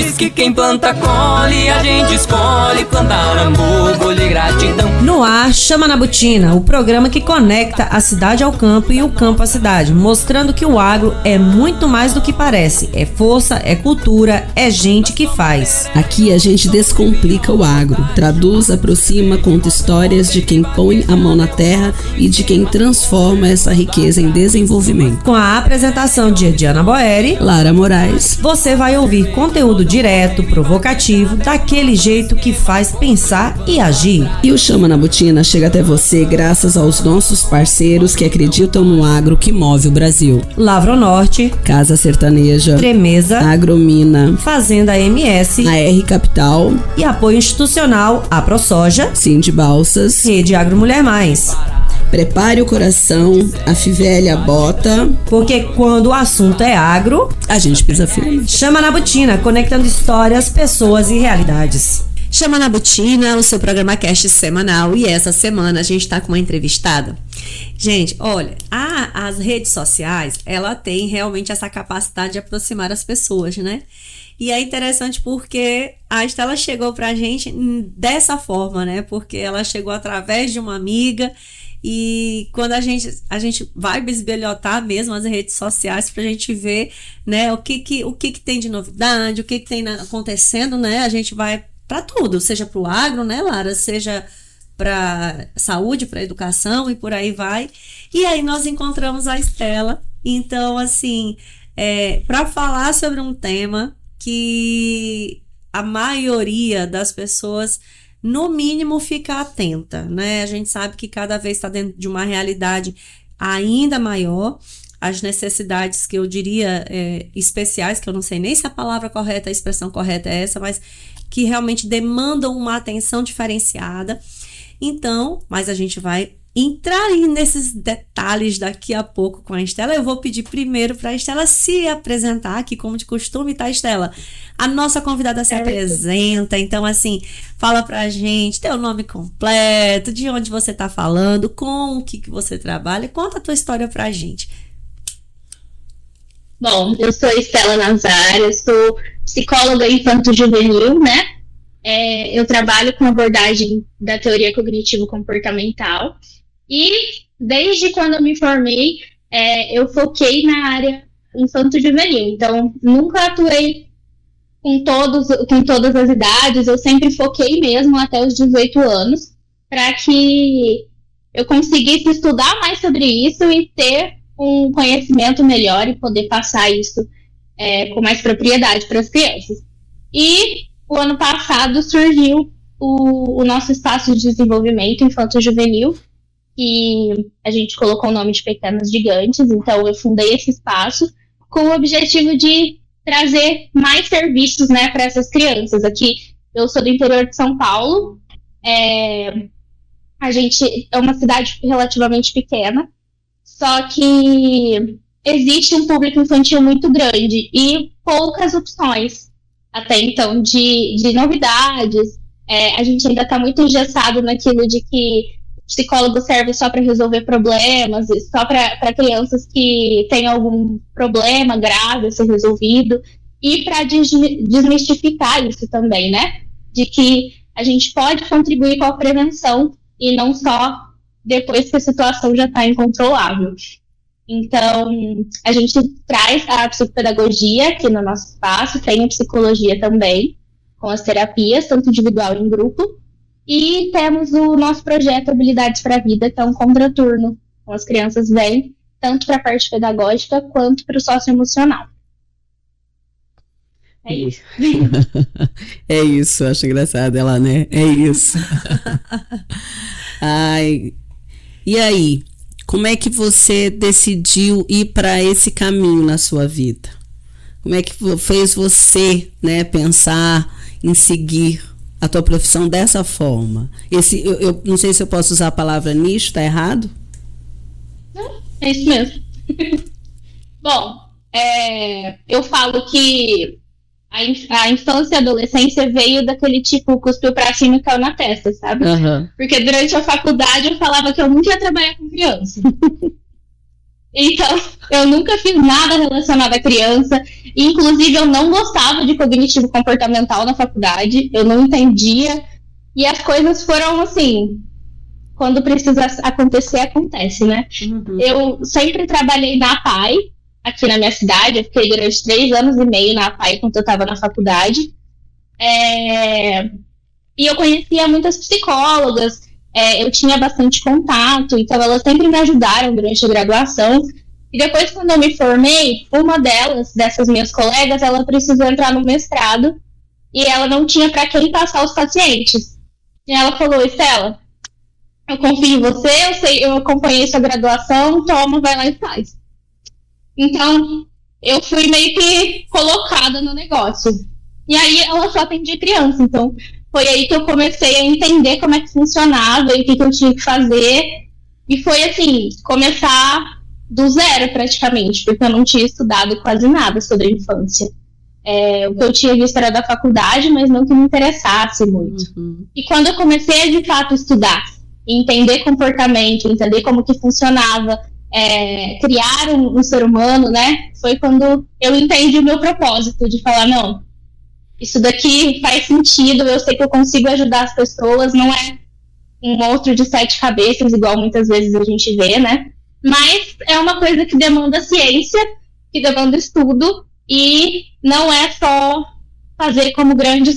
diz que quem planta colhe, a gente escolhe plantar amor, colhe gratidão. No ar, Chama na Botina, o programa que conecta a cidade ao campo e o campo à cidade, mostrando que o agro é muito mais do que parece. É força, é cultura, é gente que faz. Aqui a gente descomplica o agro, traduz, aproxima, conta histórias de quem põe a mão na terra e de quem transforma essa riqueza em desenvolvimento. Com a apresentação de Ediana Boeri, Lara Moraes, você vai ouvir conteúdo direto, provocativo, daquele jeito que faz pensar e agir. E o Chama na Botina chega até você graças aos nossos parceiros que acreditam no agro que move o Brasil. Lavronorte, Casa Sertaneja, Tremeza, Agromina, Fazenda MS, AR Capital e apoio institucional a ProSoja, Cindy Balsas, Rede Agro Mulher Mais. Prepare o coração, a fivela a bota, porque quando o assunto é agro, a gente pisa firme. Chama na Botina, conectando histórias, pessoas e realidades. Chama na Botina, o seu programa cast semanal, e essa semana a gente tá com uma entrevistada. Gente, olha, as redes sociais, ela tem realmente essa capacidade de aproximar as pessoas, né? E é interessante porque a Estela chegou pra gente dessa forma, né? Porque ela chegou através de uma amiga. E quando a gente vai bisbilhotar mesmo as redes sociais pra gente ver, né, o que tem de novidade, o que tem acontecendo, né? A gente vai para tudo, seja pro agro, né, Lara, seja para saúde, para educação e por aí vai. E aí nós encontramos a Estela. Então, assim, para falar sobre um tema que a maioria das pessoas, no mínimo, fica atenta, né? A gente sabe que cada vez está dentro de uma realidade ainda maior, as necessidades que eu diria especiais, que eu não sei nem se a palavra correta, a expressão correta é essa, mas que realmente demandam uma atenção diferenciada. Então, mas a gente vai entrar aí nesses detalhes daqui a pouco com a Estela. Eu vou pedir primeiro para a Estela se apresentar aqui, como de costume, tá, Estela? A nossa convidada se apresenta, então, assim, fala pra gente teu nome completo, de onde você tá falando, com o que você trabalha, conta a tua história pra gente. Bom, eu sou Estela Nazário, sou psicóloga infanto-juvenil, né? Eu trabalho com abordagem da teoria cognitivo-comportamental e desde quando eu me formei, eu foquei na área infanto-juvenil. Então, nunca atuei com todas as idades, eu sempre foquei mesmo até os 18 anos, para que eu conseguisse estudar mais sobre isso e ter um conhecimento melhor e poder passar isso com mais propriedade para as crianças. E o ano passado surgiu o nosso espaço de desenvolvimento infanto-juvenil, que a gente colocou o nome de Pequenos Gigantes. Então eu fundei esse espaço com o objetivo de trazer mais serviços, né, para essas crianças. Aqui eu sou do interior de São Paulo, a gente é uma cidade relativamente pequena, só que existe um público infantil muito grande e poucas opções até então de novidades. A gente ainda está muito engessado naquilo de que o psicólogo serve só para resolver problemas, só para crianças que têm algum problema grave a ser resolvido, e para desmistificar isso também, né? De que a gente pode contribuir com a prevenção e não só depois que a situação já está incontrolável. Então, a gente traz a psicopedagogia aqui no nosso espaço, tem a psicologia também, com as terapias, tanto individual e em grupo, e temos o nosso projeto Habilidades para a Vida, que é um contraturno. Então, as crianças vêm tanto para a parte pedagógica quanto para o socioemocional. É isso. É isso, acho engraçado ela, né? É isso. Ai, e aí? Como é que você decidiu ir para esse caminho na sua vida? Como é que fez você, né, pensar em seguir a tua profissão dessa forma? Eu não sei se eu posso usar a palavra nicho, tá errado? Não, é isso mesmo. Bom, eu falo que a infância e a adolescência veio daquele tipo, cuspiu pra cima e caiu na testa, sabe? Uhum. Porque durante a faculdade eu falava que eu nunca ia trabalhar com criança. Então, eu nunca fiz nada relacionado à criança. Inclusive, eu não gostava de cognitivo comportamental na faculdade. Eu não entendia. E as coisas foram assim, quando precisa acontecer, acontece, né? Uhum. Eu sempre trabalhei na APAE, aqui na minha cidade. Eu fiquei durante 3 anos e meio na APAE, quando eu estava na faculdade. E eu conhecia muitas psicólogas, eu tinha bastante contato, então elas sempre me ajudaram durante a graduação. E depois, quando eu me formei, uma dessas minhas colegas, ela precisou entrar no mestrado e ela não tinha para quem passar os pacientes. E ela falou: Estela, eu confio em você, eu acompanhei sua graduação, toma, vai lá e faz. Então, eu fui meio que colocada no negócio. E aí, ela só atendia criança, então foi aí que eu comecei a entender como é que funcionava e o que eu tinha que fazer. E foi assim, começar do zero praticamente, porque eu não tinha estudado quase nada sobre a infância. O que eu tinha visto era da faculdade, mas não que me interessasse muito. Uhum. E quando eu comecei a de fato estudar, entender comportamento, entender como que funcionava, criar um ser humano, né? Foi quando eu entendi o meu propósito de falar: não, isso daqui faz sentido, eu sei que eu consigo ajudar as pessoas, não é um monstro de 7 cabeças, igual muitas vezes a gente vê, né? Mas é uma coisa que demanda ciência, que demanda estudo, e não é só fazer como grande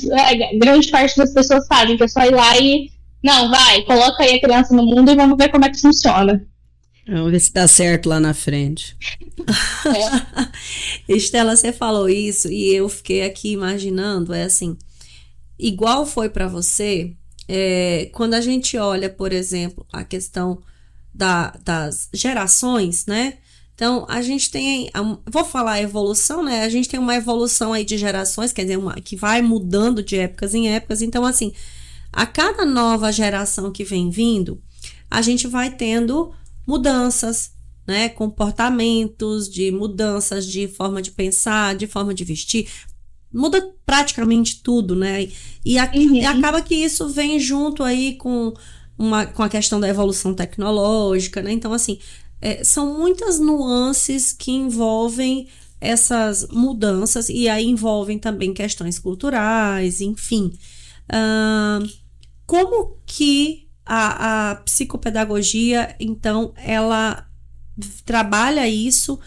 parte das pessoas fazem, que é só ir lá e, não, vai, coloca aí a criança no mundo e vamos ver como é que funciona. Vamos ver se dá certo lá na frente. Estela, você falou isso e eu fiquei aqui imaginando, assim, igual foi para você, quando a gente olha, por exemplo, a questão das gerações, né? Então, a gente tem, vou falar evolução, né? A gente tem uma evolução aí de gerações, quer dizer, que vai mudando de épocas em épocas. Então, assim, a cada nova geração que vem vindo, a gente vai tendo mudanças, né? Comportamentos, mudanças de forma de pensar, de forma de vestir. Muda praticamente tudo, né? E acaba que isso vem junto aí com a questão da evolução tecnológica, né? Então, assim, são muitas nuances que envolvem essas mudanças e aí envolvem também questões culturais, enfim. Como que a psicopedagogia, então, ela trabalha isso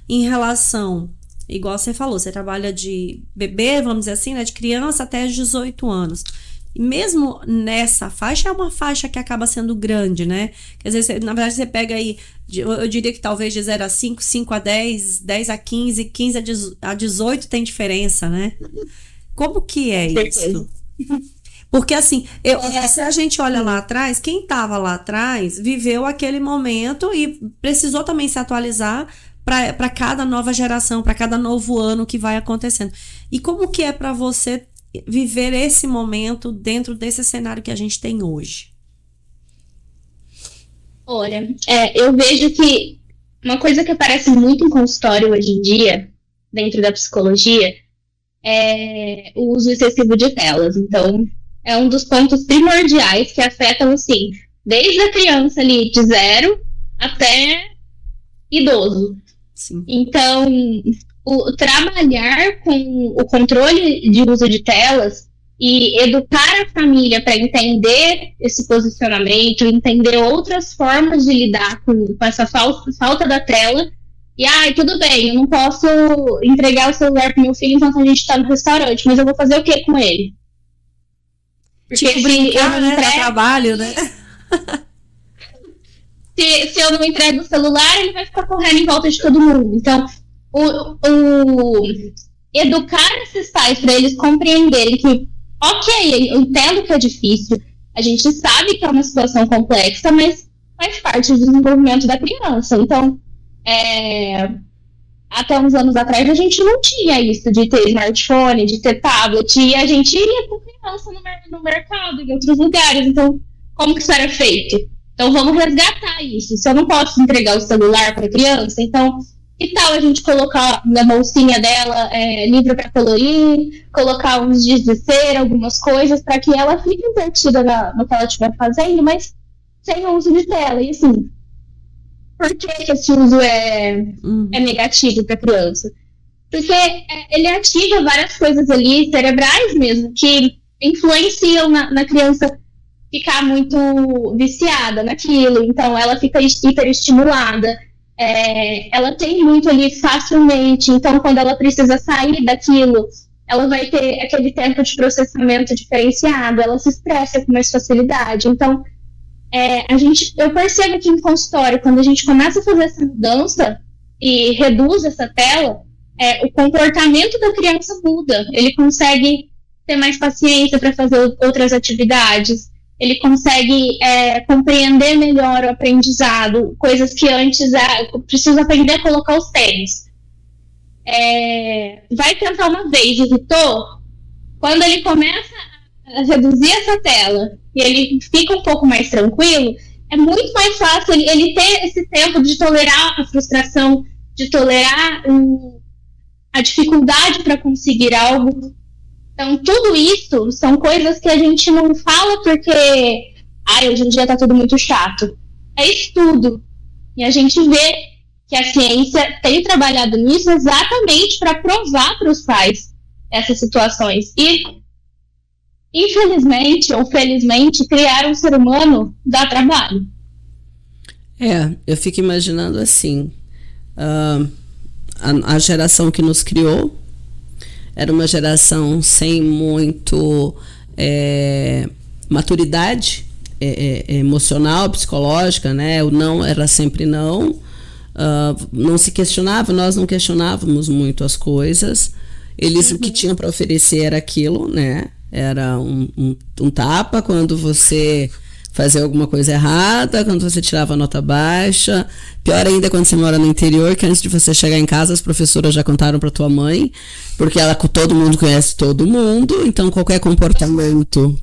em relação, igual você falou, você trabalha de bebê, vamos dizer assim, né, de criança até 18 anos. E mesmo nessa faixa, é uma faixa que acaba sendo grande, né? Quer dizer, na verdade, você pega aí, eu diria que talvez de 0 a 5, 5 a 10, 10 a 15, 15 a 18 tem diferença, né? Como que é isso? Porque assim, se a gente olha lá atrás, quem estava lá atrás viveu aquele momento e precisou também se atualizar para cada nova geração, para cada novo ano que vai acontecendo. E como que é para você viver esse momento dentro desse cenário que a gente tem hoje? Olha, eu vejo que uma coisa que aparece muito em consultório hoje em dia, dentro da psicologia, é o uso excessivo de telas. Então, é um dos pontos primordiais que afetam, assim, desde a criança ali de 0 até idoso. Sim. Então, trabalhar com o controle de uso de telas e educar a família para entender esse posicionamento, entender outras formas de lidar com essa falta da tela. E, tudo bem, eu não posso entregar o celular pro meu filho enquanto a gente está no restaurante, mas eu vou fazer o que com ele? Porque tipo, brincar, né? Dá trabalho, né? Se eu não entrego o celular, ele vai ficar correndo em volta de todo mundo. Então, educar esses pais para eles compreenderem que, ok, eu entendo que é difícil, a gente sabe que é uma situação complexa, mas faz parte do desenvolvimento da criança. Então, até uns anos atrás, a gente não tinha isso de ter smartphone, de ter tablet, e a gente ia com criança no mercado, em outros lugares. Então, como que isso era feito? Então, vamos resgatar isso. Se eu não posso entregar o celular para a criança, então, que tal a gente colocar na bolsinha dela livro para colorir, colocar uns giz de cera, algumas coisas, para que ela fique entretida no que ela estiver fazendo, mas sem o uso de tela. E assim, por que esse uso é negativo para a criança? Porque ele ativa várias coisas ali, cerebrais mesmo, que influenciam na criança ficar muito viciada naquilo. Então, ela fica hiperestimulada. Ela tem muito ali facilmente. Então, quando ela precisa sair daquilo, ela vai ter aquele tempo de processamento diferenciado. Ela se estressa com mais facilidade. Então, eu percebo aqui em consultório, quando a gente começa a fazer essa mudança e reduz essa tela, o comportamento da criança muda. Ele consegue ter mais paciência para fazer outras atividades. Ele consegue compreender melhor o aprendizado, coisas que antes eu preciso aprender a colocar os tênis. Vai tentar uma vez, irritou? Quando ele começa a reduzir essa tela e ele fica um pouco mais tranquilo, é muito mais fácil ele ter esse tempo de tolerar a frustração, de tolerar a dificuldade para conseguir algo. Então, tudo isso são coisas que a gente não fala porque hoje em dia tá tudo muito chato. É estudo. E a gente vê que a ciência tem trabalhado nisso exatamente para provar para os pais essas situações. E, infelizmente ou felizmente, criar um ser humano dá trabalho. Eu fico imaginando assim, a geração que nos criou era uma geração sem muito maturidade emocional, psicológica, né? O não era sempre não. Não se questionava, nós não questionávamos muito as coisas. Eles o que tinham para oferecer era aquilo, né? Era um tapa quando você fazia alguma coisa errada, quando você tirava nota baixa. Pior ainda quando você mora no interior, que antes de você chegar em casa, as professoras já contaram para tua mãe, porque todo mundo conhece todo mundo, então qualquer comportamento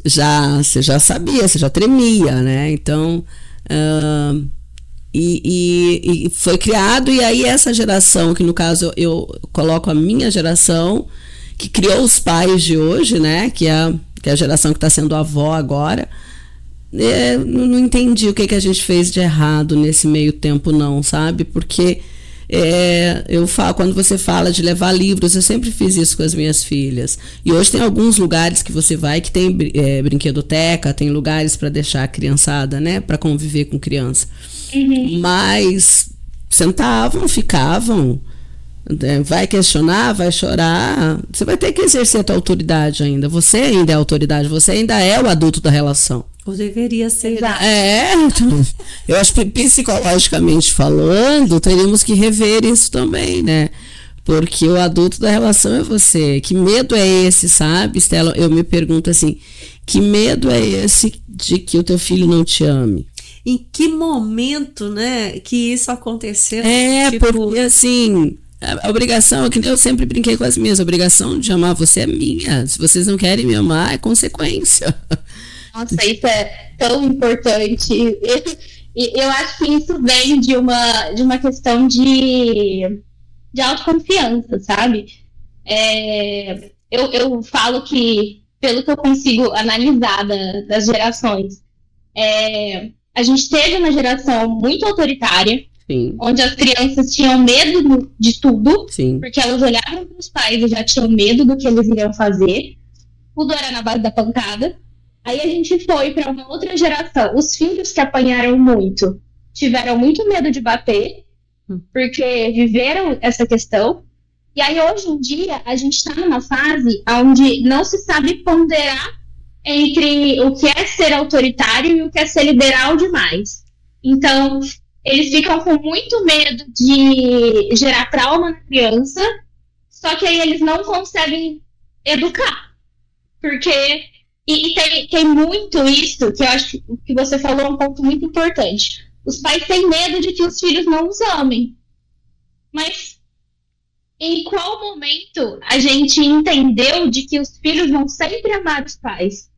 você já sabia, você já tremia, né? Então, e foi criado, e aí essa geração, que no caso eu coloco a minha geração, que criou os pais de hoje, né? Que é a geração que está sendo avó agora. Não entendi o que a gente fez de errado nesse meio tempo, não, sabe? Porque eu falo, quando você fala de levar livros, eu sempre fiz isso com as minhas filhas. E hoje tem alguns lugares que você vai que tem brinquedoteca, tem lugares para deixar a criançada, né? Para conviver com criança. Mas sentavam, ficavam. Vai questionar, vai chorar, você vai ter que exercer a tua autoridade ainda. Você ainda é a autoridade, você ainda é o adulto da relação. Ou deveria ser. Então, eu acho que psicologicamente falando, teríamos que rever isso também, né? Porque o adulto da relação é você. Que medo é esse, sabe, Stella? Eu me pergunto assim, que medo é esse de que o teu filho não te ame? Em que momento, né, que isso aconteceu? Porque assim, a obrigação, é que eu sempre brinquei com as minhas, a obrigação de amar você é minha. Se vocês não querem me amar, é consequência. Nossa, isso é tão importante. E eu acho que isso vem de uma questão de autoconfiança, sabe? Eu falo que, pelo que eu consigo analisar das gerações, a gente teve uma geração muito autoritária, Sim. onde as crianças tinham medo de tudo, Sim. porque elas olhavam para os pais e já tinham medo do que eles iriam fazer. Tudo era na base da pancada. Aí a gente foi para uma outra geração. Os filhos que apanharam muito tiveram muito medo de bater, porque viveram essa questão. E aí, hoje em dia, a gente está numa fase onde não se sabe ponderar entre o que é ser autoritário e o que é ser liberal demais. Então, eles ficam com muito medo de gerar trauma na criança, só que aí eles não conseguem educar. Porque... E tem muito isso, que eu acho que você falou é um ponto muito importante. Os pais têm medo de que os filhos não os amem. Mas em qual momento a gente entendeu de que os filhos vão sempre amar os pais?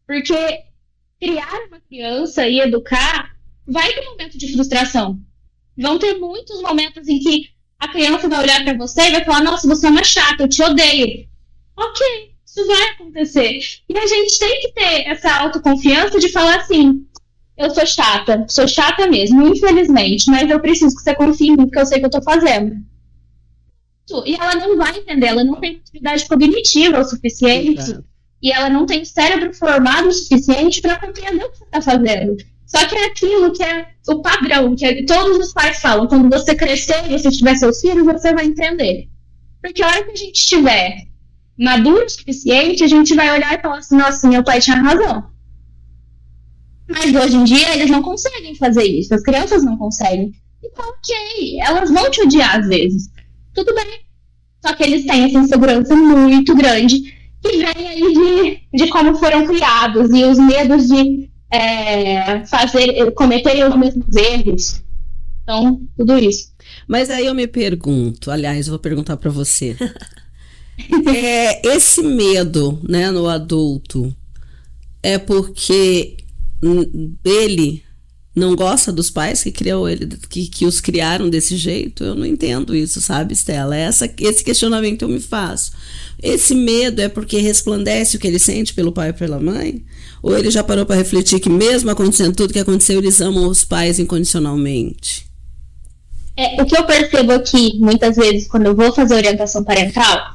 Porque criar uma criança e educar vai ter um momento de frustração. Vão ter muitos momentos em que a criança vai olhar para você e vai falar: nossa, você é uma chata, eu te odeio. Ok. Isso vai acontecer. E a gente tem que ter essa autoconfiança de falar assim: eu sou chata mesmo, infelizmente, mas eu preciso que você confie em mim, porque eu sei o que eu tô fazendo. E ela não vai entender, ela não tem atividade cognitiva o suficiente, Exato. e ela não tem cérebro formado o suficiente para compreender o que você está fazendo. Só que é aquilo que é o padrão, que todos os pais falam, quando você crescer e você tiver seus filhos, você vai entender. Porque a hora que a gente estiver maduro o suficiente, a gente vai olhar e falar assim, nossa, meu pai tinha razão. Mas hoje em dia eles não conseguem fazer isso, as crianças não conseguem. Então, ok, elas vão te odiar às vezes. Tudo bem. Só que eles têm essa insegurança muito grande que vem aí de como foram criados e os medos de cometerem os mesmos erros. Então, tudo isso. Mas aí eu me pergunto, aliás, eu vou perguntar para você. Esse medo, né, no adulto é porque ele não gosta dos pais que criou ele, que os criaram desse jeito? Eu não entendo isso, sabe, Stella? Esse questionamento eu me faço. Esse medo é porque resplandece o que ele sente pelo pai e pela mãe? Ou ele já parou para refletir que mesmo acontecendo tudo que aconteceu, eles amam os pais incondicionalmente? O que eu percebo aqui, muitas vezes, quando eu vou fazer orientação parental,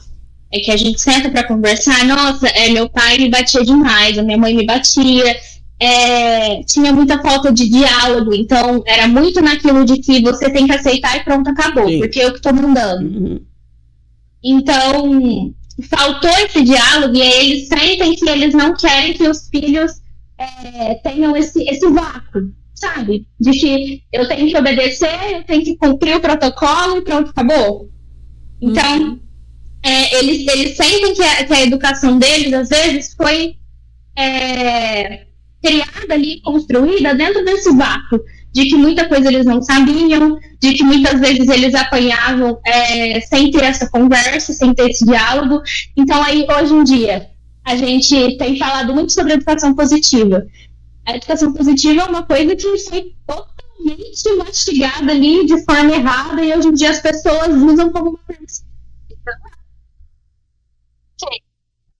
é que a gente senta para conversar, nossa, meu pai me batia demais, a minha mãe me batia, tinha muita falta de diálogo, então era muito naquilo de que você tem que aceitar e pronto, acabou, Sim. porque eu que tô mandando. Uhum. Então, faltou esse diálogo e aí eles sentem que eles não querem que os filhos tenham esse vácuo, sabe? De que eu tenho que obedecer, eu tenho que cumprir o protocolo e pronto, acabou. Então, eles sentem que a educação deles, às vezes, foi criada ali, construída dentro desse vácuo, de que muita coisa eles não sabiam, de que muitas vezes eles apanhavam sem ter essa conversa, sem ter esse diálogo. Então, aí, hoje em dia, a gente tem falado muito sobre a educação positiva. A educação positiva é uma coisa que foi totalmente mastigada ali de forma errada e hoje em dia as pessoas usam como uma permissão.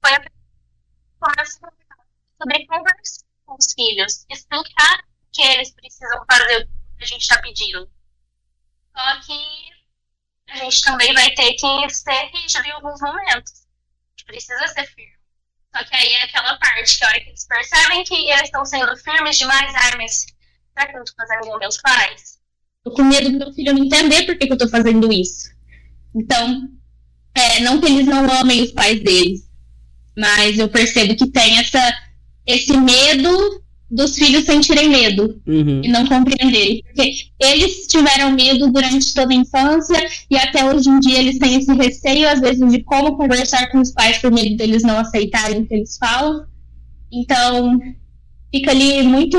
Foi a conversa sobre conversar com os filhos, explicar o que eles precisam fazer, o que a gente está pedindo. Só que a gente também vai ter que ser rígido em alguns momentos. A gente precisa ser firme. Só que aí é aquela parte que a hora que eles percebem que eles estão sendo firmes demais, mas será que eu não estou fazendo igual meus pais? Tô com medo do meu filho não entender por que eu tô fazendo isso. Então, não que eles não amem os pais deles, mas eu percebo que tem esse medo dos filhos sentirem medo e não compreenderem. Porque eles tiveram medo durante toda a infância e até hoje em dia eles têm esse receio, às vezes, de como conversar com os pais por medo deles não aceitarem o que eles falam. Então, fica ali muito...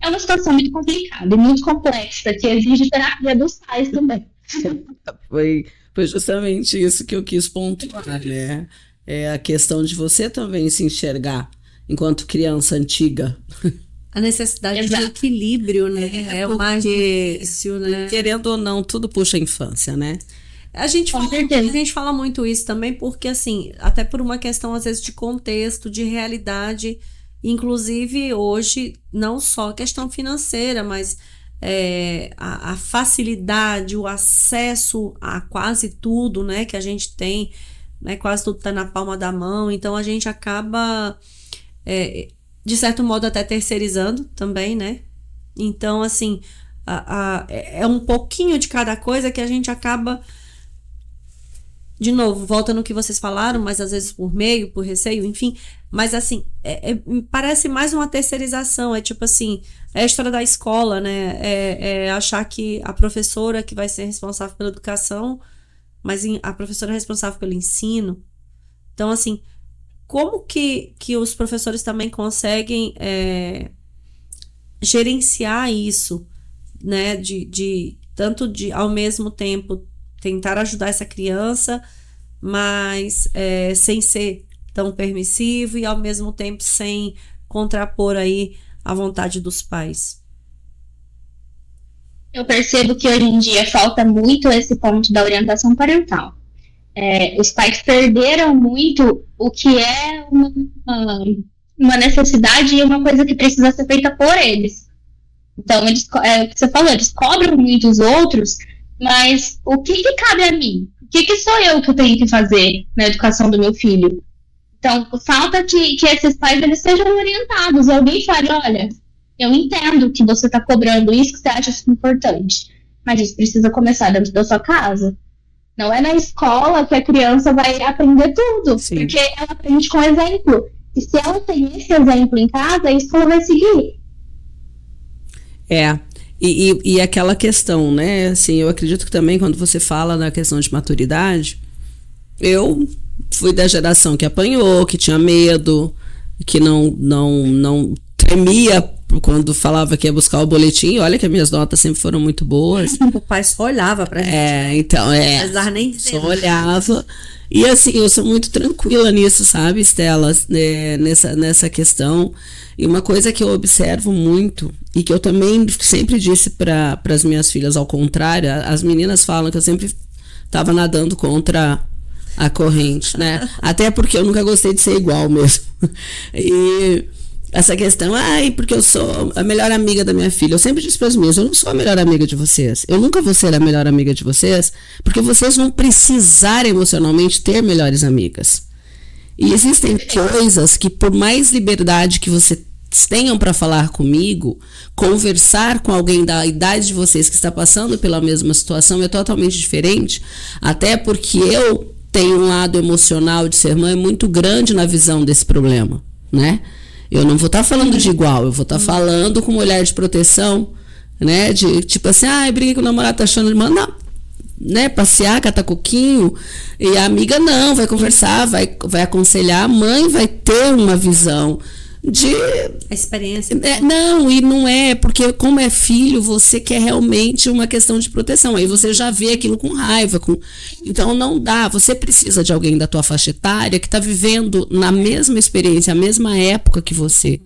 É uma situação muito complicada e muito complexa, que exige terapia dos pais também. Foi justamente isso que eu quis pontuar, né? É a questão de você também se enxergar enquanto criança antiga. A necessidade Exato. de equilíbrio, né? É o mais difícil, né? Querendo ou não, tudo puxa a infância, né? A gente Com certeza. a gente fala muito isso também porque, assim, até por uma questão, às vezes, de contexto, de realidade, inclusive hoje, não só questão financeira, mas a facilidade, o acesso a quase tudo, né, que a gente tem, né, quase tudo está na palma da mão, então a gente acaba, de certo modo, até terceirizando também, né? Então, assim, é um pouquinho de cada coisa que a gente acaba, de novo, volta no que vocês falaram, mas às vezes por meio, por receio, enfim, mas assim, parece mais uma terceirização, é tipo assim, é a história da escola, né? É achar que a professora que vai ser responsável pela educação, mas a professora é responsável pelo ensino. Então, assim, como que os professores também conseguem gerenciar isso, né? Tanto de, ao mesmo tempo, tentar ajudar essa criança, mas sem ser tão permissivo e, ao mesmo tempo, sem contrapor aí a vontade dos pais. Eu percebo que hoje em dia falta muito esse ponto da orientação parental. Os pais perderam muito o que é uma necessidade e uma coisa que precisa ser feita por eles. Então, eles, o que você falou, eles cobram muito os outros, mas o que cabe a mim? O que sou eu que eu tenho que fazer na educação do meu filho? Então, falta que esses pais eles sejam orientados. Alguém fale, olha, eu entendo que você está cobrando isso, que você acha isso importante, mas isso precisa começar dentro da sua casa. Não é na escola que a criança vai aprender tudo, Sim. porque ela aprende com exemplo. E se ela tem esse exemplo em casa, é isso que ela vai seguir. E aquela questão, né? Assim, eu acredito que também quando você fala na questão de maturidade, eu fui da geração que apanhou, que tinha medo, que não tremia quando falava que ia buscar o boletim. Olha que as minhas notas sempre foram muito boas. O pai só olhava pra gente. Então, Apesar nem só olhava. E assim, eu sou muito tranquila nisso, sabe, Estela, nessa questão. E uma coisa que eu observo muito, e que eu também sempre disse para as minhas filhas, ao contrário, as meninas falam que eu sempre estava nadando contra a corrente, né? Até porque eu nunca gostei de ser igual mesmo. E essa questão, porque eu sou a melhor amiga da minha filha. Eu sempre disse para as minhas, eu não sou a melhor amiga de vocês. Eu nunca vou ser a melhor amiga de vocês, porque vocês vão precisar emocionalmente ter melhores amigas. E existem coisas que, por mais liberdade que você tenham para falar comigo, conversar com alguém da idade de vocês que está passando pela mesma situação é totalmente diferente, até porque eu tenho um lado emocional de ser mãe muito grande na visão desse problema, né? Eu não vou estar falando de igual, eu vou estar falando com um olhar de proteção, né? De tipo assim, briguei com o namorado, tá achando de manda, né? Passear, catar coquinho, e a amiga não, vai conversar, vai aconselhar, a mãe vai ter uma visão de a experiência. Não é, porque como é filho, você quer realmente uma questão de proteção, aí você já vê aquilo com raiva, então não dá, você precisa de alguém da tua faixa etária que está vivendo na mesma experiência, a mesma época que você,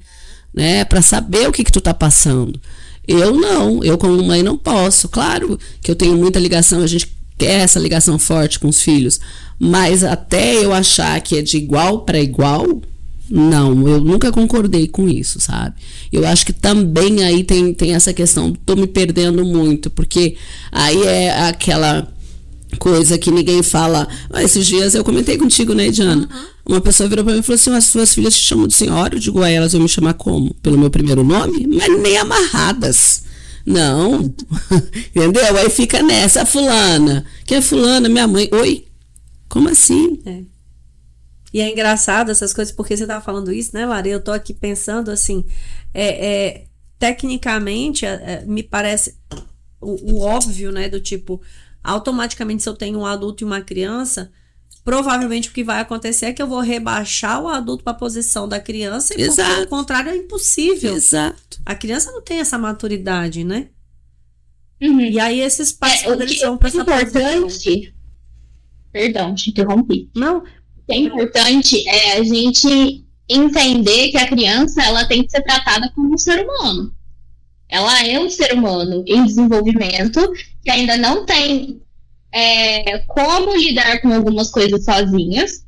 né, para saber o que tu tá passando. Eu como mãe não posso, claro que eu tenho muita ligação, a gente quer essa ligação forte com os filhos, mas até eu achar que é de igual para igual, não, eu nunca concordei com isso, sabe? Eu acho que também aí tem essa questão, tô me perdendo muito, porque aí é aquela coisa que ninguém fala. Esses dias eu comentei contigo, né, Diana? Uma pessoa virou pra mim e falou assim, as suas filhas te chamam de senhora? Eu digo a elas, vão me chamar como? Pelo meu primeiro nome? Mas nem amarradas. Não, entendeu? Aí fica nessa, fulana. Quem é fulana? Minha mãe. Oi? Como assim? E é engraçado essas coisas, porque você tava falando isso, né, Lara? Eu tô aqui pensando assim, tecnicamente, me parece o óbvio, né, do tipo, automaticamente se eu tenho um adulto e uma criança, provavelmente o que vai acontecer é que eu vou rebaixar o adulto para a posição da criança, e pelo contrário é impossível. Exato. A criança não tem essa maturidade, né? Uhum. E aí esses pais, quando eles vão para essa importante. Perdão, te interrompi. Não. O que é importante é a gente entender que a criança ela tem que ser tratada como um ser humano. Ela é um ser humano em desenvolvimento que ainda não tem como lidar com algumas coisas sozinhas.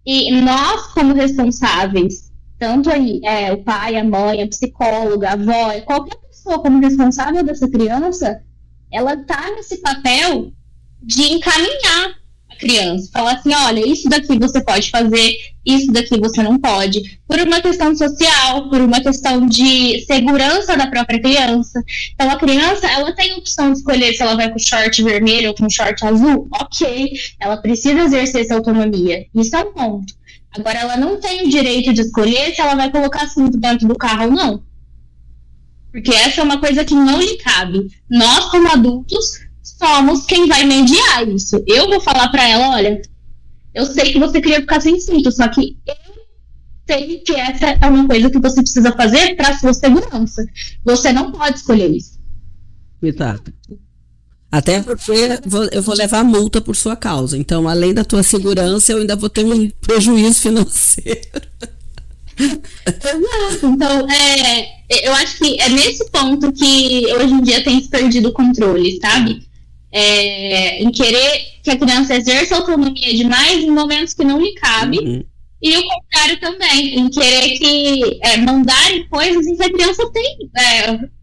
E nós, como responsáveis, tanto o pai, a mãe, a psicóloga, a avó, qualquer pessoa como responsável dessa criança, ela está nesse papel de encaminhar a criança, falar assim, olha, isso daqui você pode fazer, isso daqui você não pode, por uma questão social, por uma questão de segurança da própria criança. Então a criança, ela tem a opção de escolher se ela vai com short vermelho ou com short azul, ok, ela precisa exercer essa autonomia, isso é um ponto. Agora ela não tem o direito de escolher se ela vai colocar cinto dentro do carro ou não, porque essa é uma coisa que não lhe cabe. Nós, como adultos, somos quem vai mediar isso. Eu vou falar pra ela, olha, eu sei que você queria ficar sem cinto, só que eu sei que essa é uma coisa que você precisa fazer pra sua segurança. Você não pode escolher isso. Exato. Até porque eu vou levar multa por sua causa. Então, além da tua segurança, eu ainda vou ter um prejuízo financeiro. Exato. Então, eu acho que é nesse ponto que hoje em dia tem se perdido o controle, sabe? Em querer que a criança exerça autonomia demais em momentos que não lhe cabe, E o contrário também, em querer que mandarem coisas em que a criança tem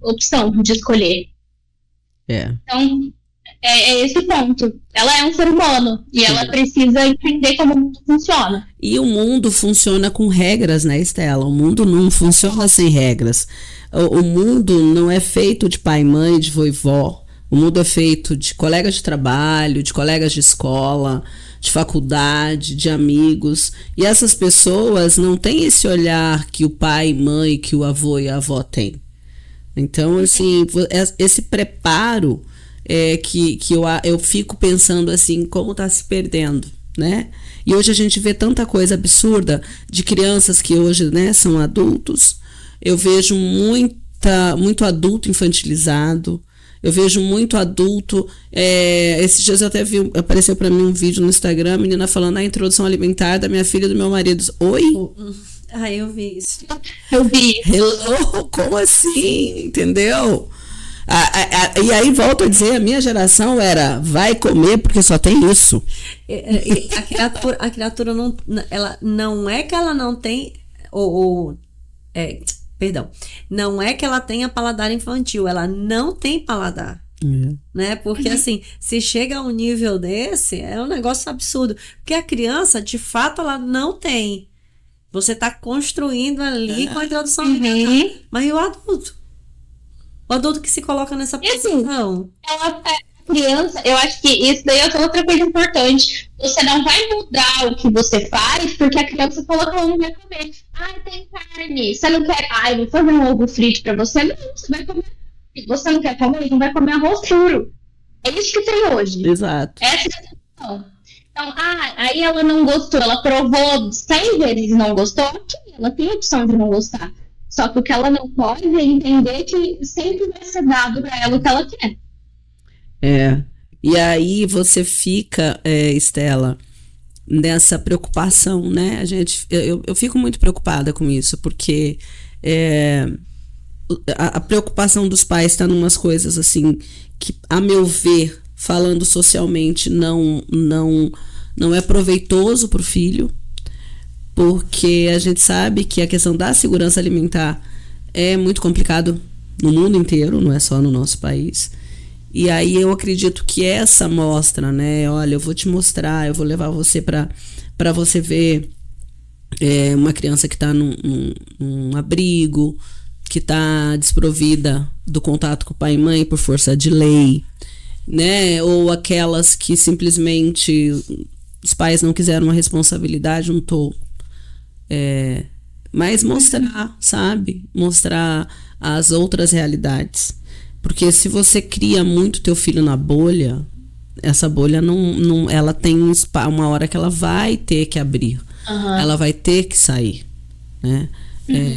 opção de escolher. Então, é esse ponto. Ela é um ser humano e ela precisa entender como o mundo funciona. E o mundo funciona com regras, né, Estela? O mundo não funciona sem regras. O mundo não é feito de pai, mãe, de vô e vó. O mundo é feito de colegas de trabalho, de colegas de escola, de faculdade, de amigos. E essas pessoas não têm esse olhar que o pai, mãe, que o avô e a avó têm. Então, assim, esse preparo que eu fico pensando assim, como está se perdendo, né? E hoje a gente vê tanta coisa absurda de crianças que hoje, né, são adultos. Eu vejo muito adulto infantilizado. Eu vejo muito adulto. Esses dias eu até vi, apareceu para mim um vídeo no Instagram, a menina falando a introdução alimentar da minha filha e do meu marido. Oi? Eu vi isso. Eu vi. Hello? Como assim? Entendeu? E aí volto a dizer, a minha geração era vai comer porque só tem isso. A criatura não, ela não é que ela não tem perdão, não é que ela tenha paladar infantil, ela não tem paladar. Né? Porque assim, se chega a um nível desse, é um negócio absurdo. Porque a criança, de fato, ela não tem. Você está construindo ali com a introdução alimentar. Mas e o adulto? O adulto que se coloca nessa posição. A criança, eu acho que isso daí é outra coisa importante. Você não vai mudar o que você faz porque a criança falou que ela não vai comer. Tem carne. Você não quer? Eu vou fazer um ovo frito pra você. Não, você vai comer. Se você não quer comer, não vai comer arroz puro. É isso que tem hoje. Exato. Essa é a situação. Então, aí ela não gostou. Ela provou 100 vezes e não gostou. Ok, ela tem a opção de não gostar. Só que o que ela não pode é entender que sempre vai ser dado pra ela o que ela quer. E aí você fica, Estela, nessa preocupação, né? Eu fico muito preocupada com isso, porque a preocupação dos pais está numas coisas assim que, a meu ver, falando socialmente, não é proveitoso para o filho, porque a gente sabe que a questão da segurança alimentar é muito complicado no mundo inteiro, não é só no nosso país. E aí eu acredito que essa mostra, né? Olha, eu vou te mostrar, eu vou levar você para você ver uma criança que está num abrigo, que está desprovida do contato com o pai e mãe por força de lei, né? Ou aquelas que simplesmente os pais não quiseram uma responsabilidade, mas mostrar, sabe? Mostrar as outras realidades. Porque se você cria muito teu filho na bolha, essa bolha não ela tem uma hora que ela vai ter que abrir. Ela vai ter que sair, né?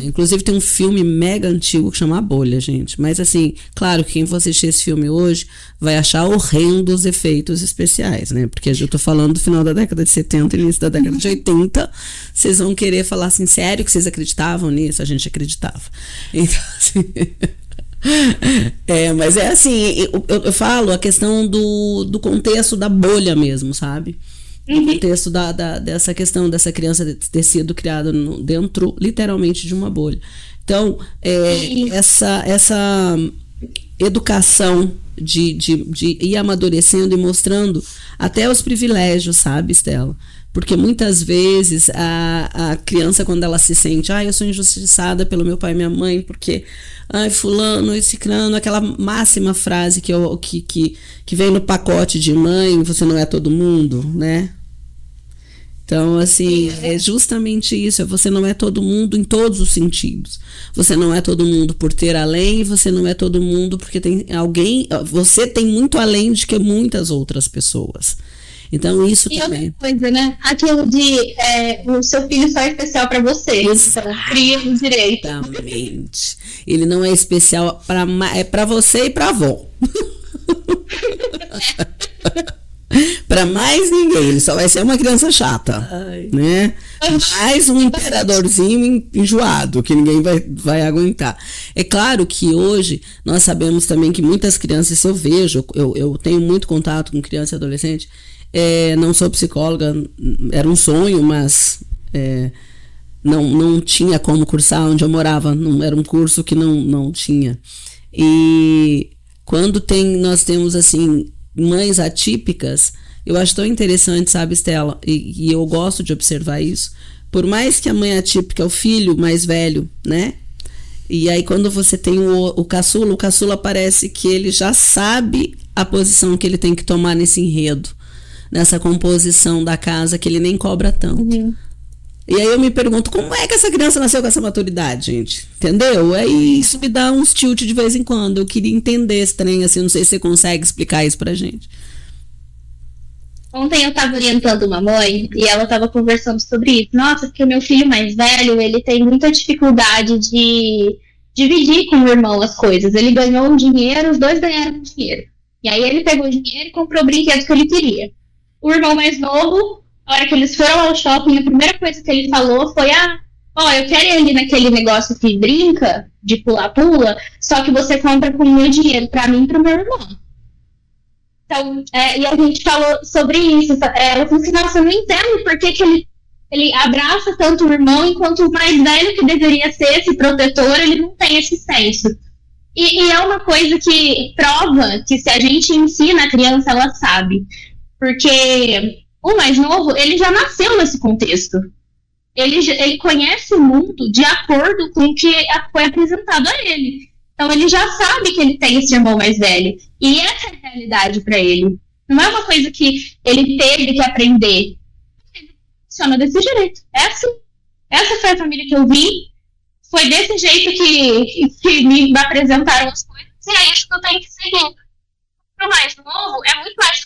Inclusive tem um filme mega antigo que chama A Bolha, gente. Mas assim, claro que quem for assistir esse filme hoje vai achar horrendo os efeitos especiais, né? Porque eu tô falando do final da década de 70 e início da década de 80. Vocês vão querer falar assim, sério que vocês acreditavam nisso? A gente acreditava. Então, assim... mas é assim, eu falo a questão do contexto da bolha mesmo, sabe? O contexto dessa questão dessa criança ter sido criada dentro, literalmente, de uma bolha. Então, essa educação de ir amadurecendo e mostrando até os privilégios, sabe, Estela? Porque muitas vezes a criança, quando ela se sente, eu sou injustiçada pelo meu pai e minha mãe, porque, fulano e ciclano, aquela máxima frase que vem no pacote de mãe, você não é todo mundo, né? Então, assim, é justamente isso, você não é todo mundo em todos os sentidos. Você não é todo mundo por ter além, você não é todo mundo porque tem alguém, você tem muito além de que muitas outras pessoas. Então, isso e também. Outra coisa, né? Aquilo de o seu filho só é especial para você. Então, cria o direito. Exatamente. Ele não é especial para você e para avó. Para mais ninguém. Ele só vai ser uma criança chata. Né? Mais um imperadorzinho enjoado que ninguém vai aguentar. É claro que hoje nós sabemos também que muitas crianças, eu vejo, eu tenho muito contato com criança e adolescente. Não sou psicóloga, era um sonho, mas não tinha como cursar onde eu morava, não, era um curso que não tinha. E quando nós temos, assim, mães atípicas, eu acho tão interessante, sabe, Estela, e eu gosto de observar isso, por mais que a mãe atípica é o filho mais velho, né? E aí quando você tem o caçula parece que ele já sabe a posição que ele tem que tomar nesse enredo, nessa composição da casa, que ele nem cobra tanto. Uhum. E aí eu me pergunto, como é que essa criança nasceu com essa maturidade, gente? Entendeu? Aí isso me dá uns tilt de vez em quando. Eu queria entender esse trem, assim, não sei se você consegue explicar isso pra gente. Ontem eu estava orientando uma mãe e ela estava conversando sobre isso. Nossa, porque o meu filho mais velho, ele tem muita dificuldade de dividir com o irmão as coisas. Ele ganhou um dinheiro, os dois ganharam dinheiro. E aí ele pegou o dinheiro e comprou o brinquedo que ele queria. O irmão mais novo, a hora que eles foram ao shopping, a primeira coisa que ele falou foi: eu quero ir ali naquele negócio que brinca, de pula-pula, só que você compra com o meu dinheiro, pra mim e pro meu irmão. Então, e a gente falou sobre isso. Ela falou assim: nossa, eu não entendo por que ele abraça tanto o irmão, enquanto o mais velho, que deveria ser esse protetor, ele não tem esse senso. E é uma coisa que prova que se a gente ensina a criança, ela sabe. Porque o mais novo, ele já nasceu nesse contexto. Ele conhece o mundo de acordo com o que foi apresentado a ele. Então ele já sabe que ele tem esse irmão mais velho. E essa é a realidade para ele. Não é uma coisa que ele teve que aprender. Ele funciona desse jeito. Essa foi a família que eu vi. Foi desse jeito que me apresentaram as coisas. E é isso que eu tenho que seguir. Para o mais novo, é muito mais,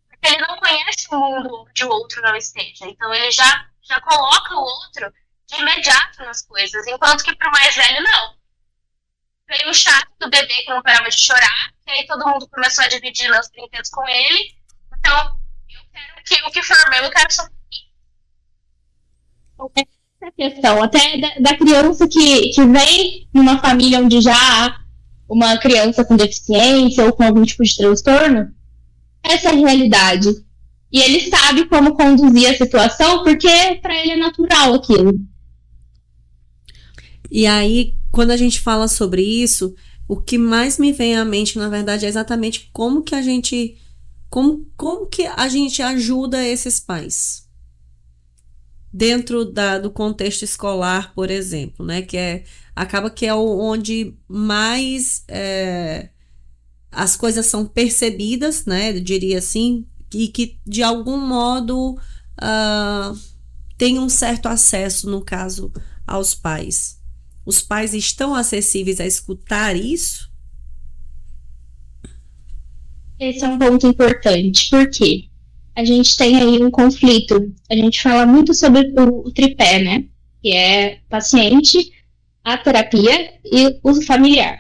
porque ele não conhece o mundo onde o outro não esteja. Então ele já coloca o outro de imediato nas coisas. Enquanto que para o mais velho, não. Veio o chato do bebê que não parava de chorar, e aí todo mundo começou a dividir os brinquedos com ele. Então, eu quero o que for meu, eu quero só essa questão, até da criança que vem numa família onde já há uma criança com deficiência ou com algum tipo de transtorno, essa é a realidade. E ele sabe como conduzir a situação, porque para ele é natural aquilo. E aí, quando a gente fala sobre isso, o que mais me vem à mente, na verdade, é exatamente como que a gente ajuda esses pais dentro do contexto escolar, por exemplo, né? Acaba que é onde mais as coisas são percebidas, né? Eu diria assim, e que de algum modo tem um certo acesso, no caso, aos pais. Os pais estão acessíveis a escutar isso? Esse é um ponto importante, porque a gente tem aí um conflito. A gente fala muito sobre o tripé, né? Que é paciente, a terapia e o familiar.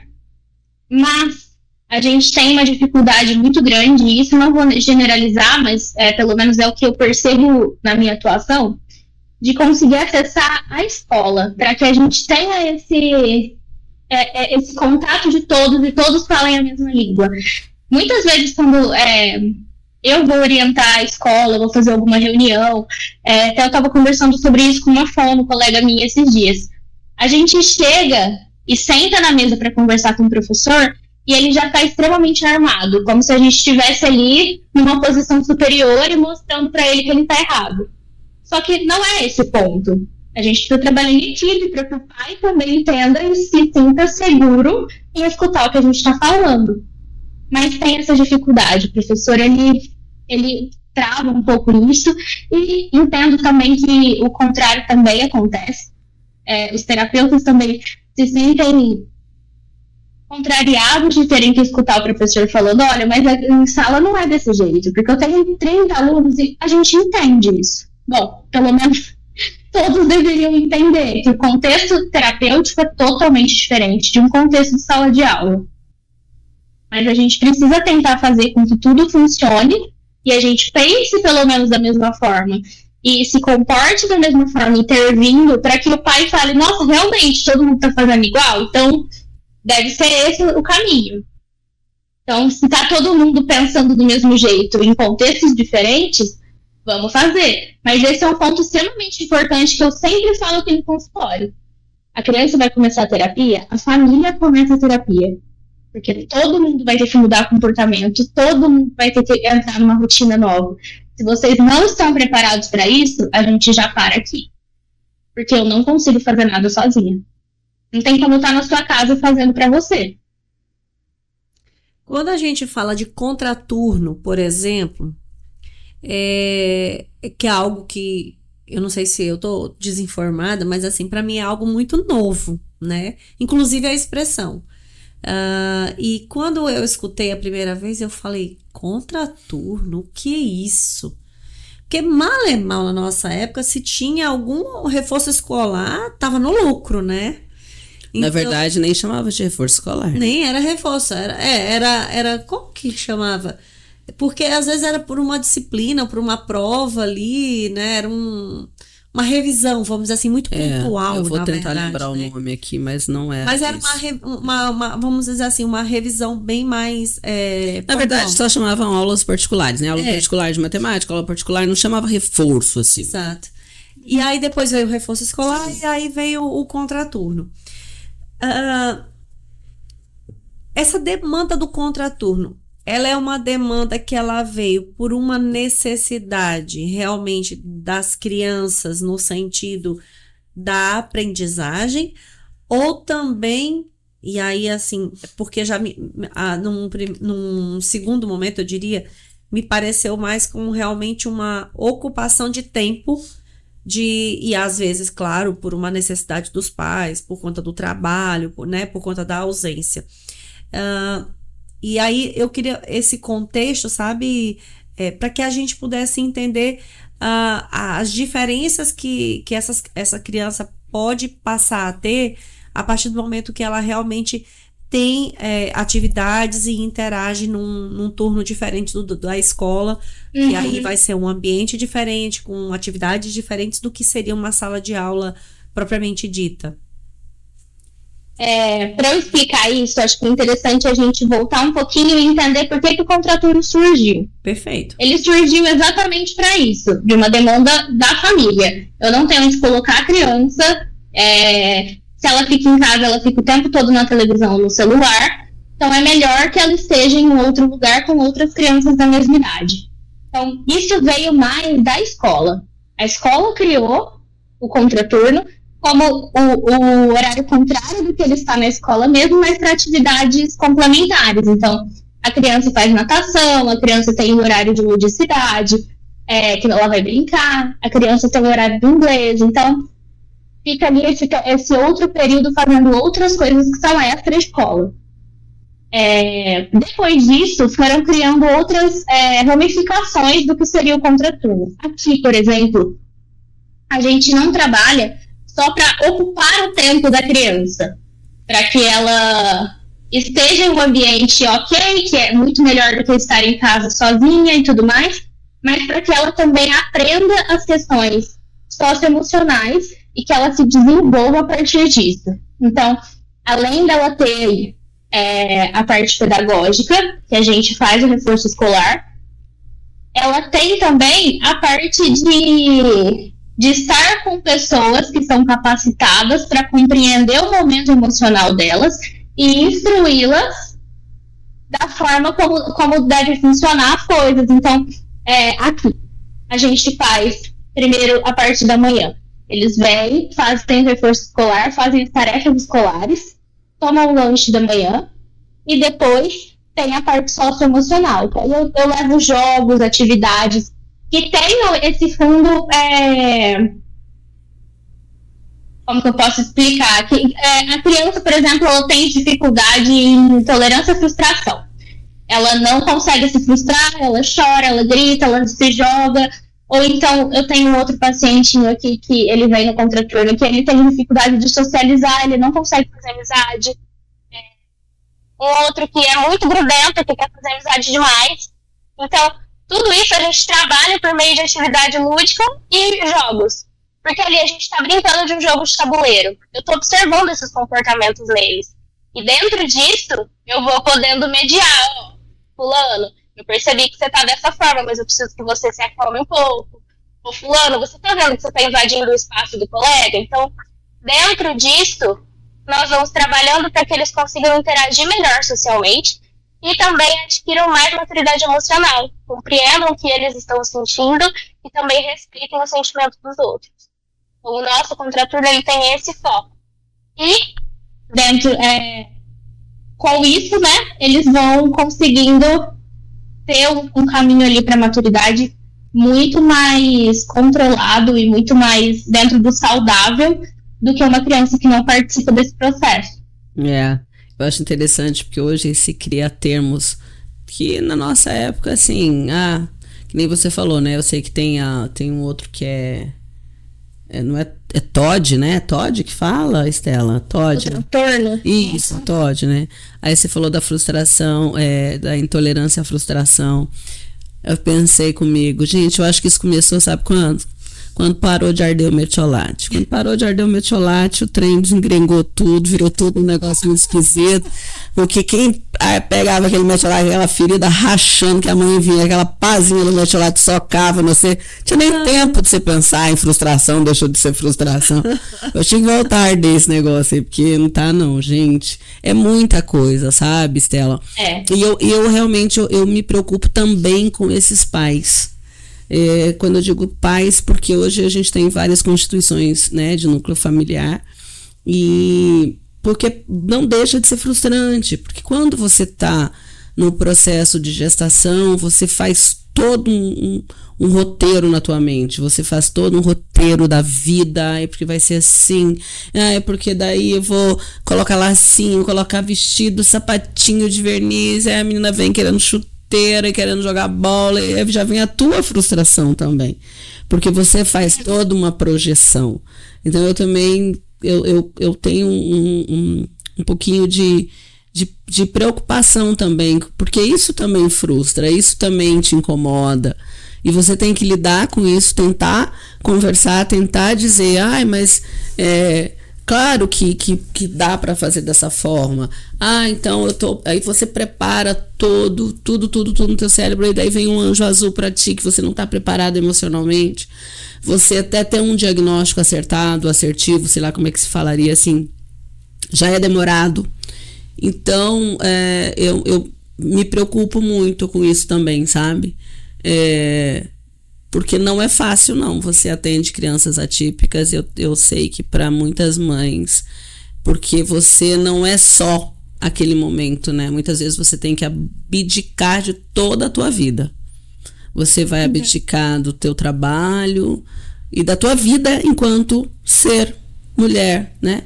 Mas a gente tem uma dificuldade muito grande, e isso não vou generalizar, mas pelo menos é o que eu percebo na minha atuação, de conseguir acessar a escola, para que a gente tenha esse contato de todos e todos falem a mesma língua. Muitas vezes, quando eu vou orientar a escola, vou fazer alguma reunião, até eu estava conversando sobre isso com uma colega minha esses dias. A gente chega e senta na mesa para conversar com o professor e ele já está extremamente armado, como se a gente estivesse ali numa posição superior e mostrando para ele que ele está errado. Só que não é esse o ponto. A gente precisa trabalhar em equipe para que o pai também entenda e se sinta seguro em escutar o que a gente está falando. Mas tem essa dificuldade. O professor, ele trava um pouco nisso, e entendo também que o contrário também acontece. Os terapeutas também se sentem contrariados de terem que escutar o professor falando: olha, mas a sala não é desse jeito, porque eu tenho 30 alunos e a gente entende isso. Bom, pelo menos todos deveriam entender que o contexto terapêutico é totalmente diferente de um contexto de sala de aula. Mas a gente precisa tentar fazer com que tudo funcione e a gente pense pelo menos da mesma forma e se comporte da mesma forma, intervindo, para que o pai fale: nossa, realmente todo mundo está fazendo igual, então deve ser esse o caminho. Então, se está todo mundo pensando do mesmo jeito em contextos diferentes, Vamos fazer. Mas esse é um ponto extremamente importante que eu sempre falo aqui no consultório. A criança vai começar a terapia, a família começa a terapia. Porque todo mundo vai ter que mudar comportamento, todo mundo vai ter que entrar numa rotina nova. Se vocês não estão preparados para isso, a gente já para aqui. Porque eu não consigo fazer nada sozinha. Não tem como eu estar na sua casa fazendo para você. Quando a gente fala de contraturno, por exemplo, que é algo que eu não sei se eu tô desinformada, mas assim, para mim é algo muito novo, né? Inclusive a expressão. E quando eu escutei a primeira vez, eu falei, contraturno, o que é isso? Porque mal é mal na nossa época, se tinha algum reforço escolar, tava no lucro, né? Na verdade, nem chamava de reforço escolar. Nem era reforço, era como que chamava? Porque às vezes era por uma disciplina, por uma prova ali, né? Era uma revisão, vamos dizer assim, muito pontual. Eu vou tentar verdade, lembrar né? o nome aqui, mas não é. Mas era isso. vamos dizer assim, uma revisão bem mais. Na verdade, só chamavam aulas particulares, né? Aula É. particular de matemática, aula particular, não chamava reforço, assim. Exato. E aí depois veio o reforço escolar e aí veio o contraturno. Essa demanda do contraturno, ela é uma demanda que ela veio por uma necessidade realmente das crianças no sentido da aprendizagem, ou também, e aí assim, porque já num segundo momento eu diria, me pareceu mais como realmente uma ocupação de tempo e às vezes, claro, por uma necessidade dos pais, por conta do trabalho, né, por conta da ausência. E aí eu queria esse contexto, sabe, para que a gente pudesse entender as diferenças que essa criança pode passar a ter a partir do momento que ela realmente tem atividades e interage num turno diferente da escola, que aí vai ser um ambiente diferente, com atividades diferentes do que seria uma sala de aula propriamente dita. Para eu explicar isso, acho que é interessante a gente voltar um pouquinho e entender por que o contraturno surgiu. Perfeito. Ele surgiu exatamente para isso, de uma demanda da família. Eu não tenho onde colocar a criança, se ela fica em casa, ela fica o tempo todo na televisão ou no celular, então é melhor que ela esteja em outro lugar com outras crianças da mesma idade. Então, isso veio mais da escola. A escola criou o contraturno como o horário contrário do que ele está na escola mesmo, mas para atividades complementares. Então, a criança faz natação, a criança tem um horário de ludicidade, que ela vai brincar, a criança tem o horário do inglês, então fica ali esse outro período fazendo outras coisas que são extra-escola. Depois disso, foram criando outras ramificações do que seria o contraturno. Aqui, por exemplo, a gente não trabalha só para ocupar o tempo da criança, para que ela esteja em um ambiente ok, que é muito melhor do que estar em casa sozinha e tudo mais, mas para que ela também aprenda as questões socioemocionais e que ela se desenvolva a partir disso. Então, além dela ter a parte pedagógica, que a gente faz o reforço escolar, ela tem também a parte de estar com pessoas que são capacitadas para compreender o momento emocional delas e instruí-las da forma como devem funcionar as coisas. Então, aqui, a gente faz primeiro a parte da manhã. Eles vêm, fazem reforço escolar, fazem as tarefas escolares, tomam o lanche da manhã e depois tem a parte socioemocional. Então, eu levo jogos, atividades que tenham esse fundo, como que eu posso explicar? Que, a criança, por exemplo, ela tem dificuldade em tolerância à frustração. Ela não consegue se frustrar, ela chora, ela grita, ela se joga. Ou então, eu tenho um outro pacientinho aqui que ele vem no contraturno, que ele tem dificuldade de socializar, ele não consegue fazer amizade. Um outro que é muito grudento, que quer fazer amizade demais. Então, tudo isso a gente trabalha por meio de atividade lúdica e jogos. Porque ali a gente está brincando de um jogo de tabuleiro. Eu estou observando esses comportamentos neles. E dentro disso, eu vou podendo mediar. Fulano, eu percebi que você tá dessa forma, mas eu preciso que você se acalme um pouco. Ô fulano, você tá vendo que você tá invadindo o espaço do colega? Então, dentro disso, nós vamos trabalhando para que eles consigam interagir melhor socialmente e também adquiram mais maturidade emocional, compreendam o que eles estão sentindo e também respeitem os sentimentos dos outros. Então, o nosso contraturno, ele tem esse foco. E, dentro, com isso, né, eles vão conseguindo ter um caminho ali para a maturidade muito mais controlado e muito mais dentro do saudável do que uma criança que não participa desse processo. Eu acho interessante porque hoje se cria termos que na nossa época, assim, que nem você falou, né? Eu sei que tem um outro que não é TOD, né? TOD que fala, Estela? TOD. O transtorno. Isso, TOD, né? Aí você falou da frustração, da intolerância à frustração. Eu pensei comigo, gente, eu acho que isso começou, sabe quando? Quando parou de arder o metiolate. Quando parou de arder o metiolate, o trem desengrengou tudo, virou tudo um negócio muito esquisito. Porque quem pegava aquele metiolate, aquela ferida rachando, que a mãe vinha, aquela pazinha do metiolate socava, não sei. Tinha nem tempo de você pensar em frustração, deixou de ser frustração. Eu tinha que voltar a arder esse negócio aí, porque não tá não, gente. É muita coisa, sabe, Estela? E eu realmente, eu me preocupo também com esses pais. Quando eu digo pais, porque hoje a gente tem várias constituições, né, de núcleo familiar, e porque não deixa de ser frustrante, porque quando você está no processo de gestação, você faz todo um roteiro na tua mente, você faz todo um roteiro da vida, porque vai ser assim, porque daí eu vou colocar lacinho, colocar vestido, sapatinho de verniz, aí a menina vem querendo chutar, e querendo jogar bola, e já vem a tua frustração também, porque você faz toda uma projeção. Então eu também eu tenho um pouquinho de preocupação também, porque isso também frustra, isso também te incomoda, e você tem que lidar com isso, tentar conversar, tentar dizer, mas claro que dá para fazer dessa forma. Então aí você prepara tudo no teu cérebro, e daí vem um anjo azul para ti que você não está preparado emocionalmente. Você até ter um diagnóstico acertado, assertivo, sei lá como é que se falaria assim, já é demorado. Então, eu me preocupo muito com isso também, sabe? Porque não é fácil, não. Você atende crianças atípicas, eu sei que para muitas mães, porque você não é só aquele momento, né? Muitas vezes você tem que abdicar de toda a tua vida. Você vai abdicar do teu trabalho e da tua vida enquanto ser mulher, né?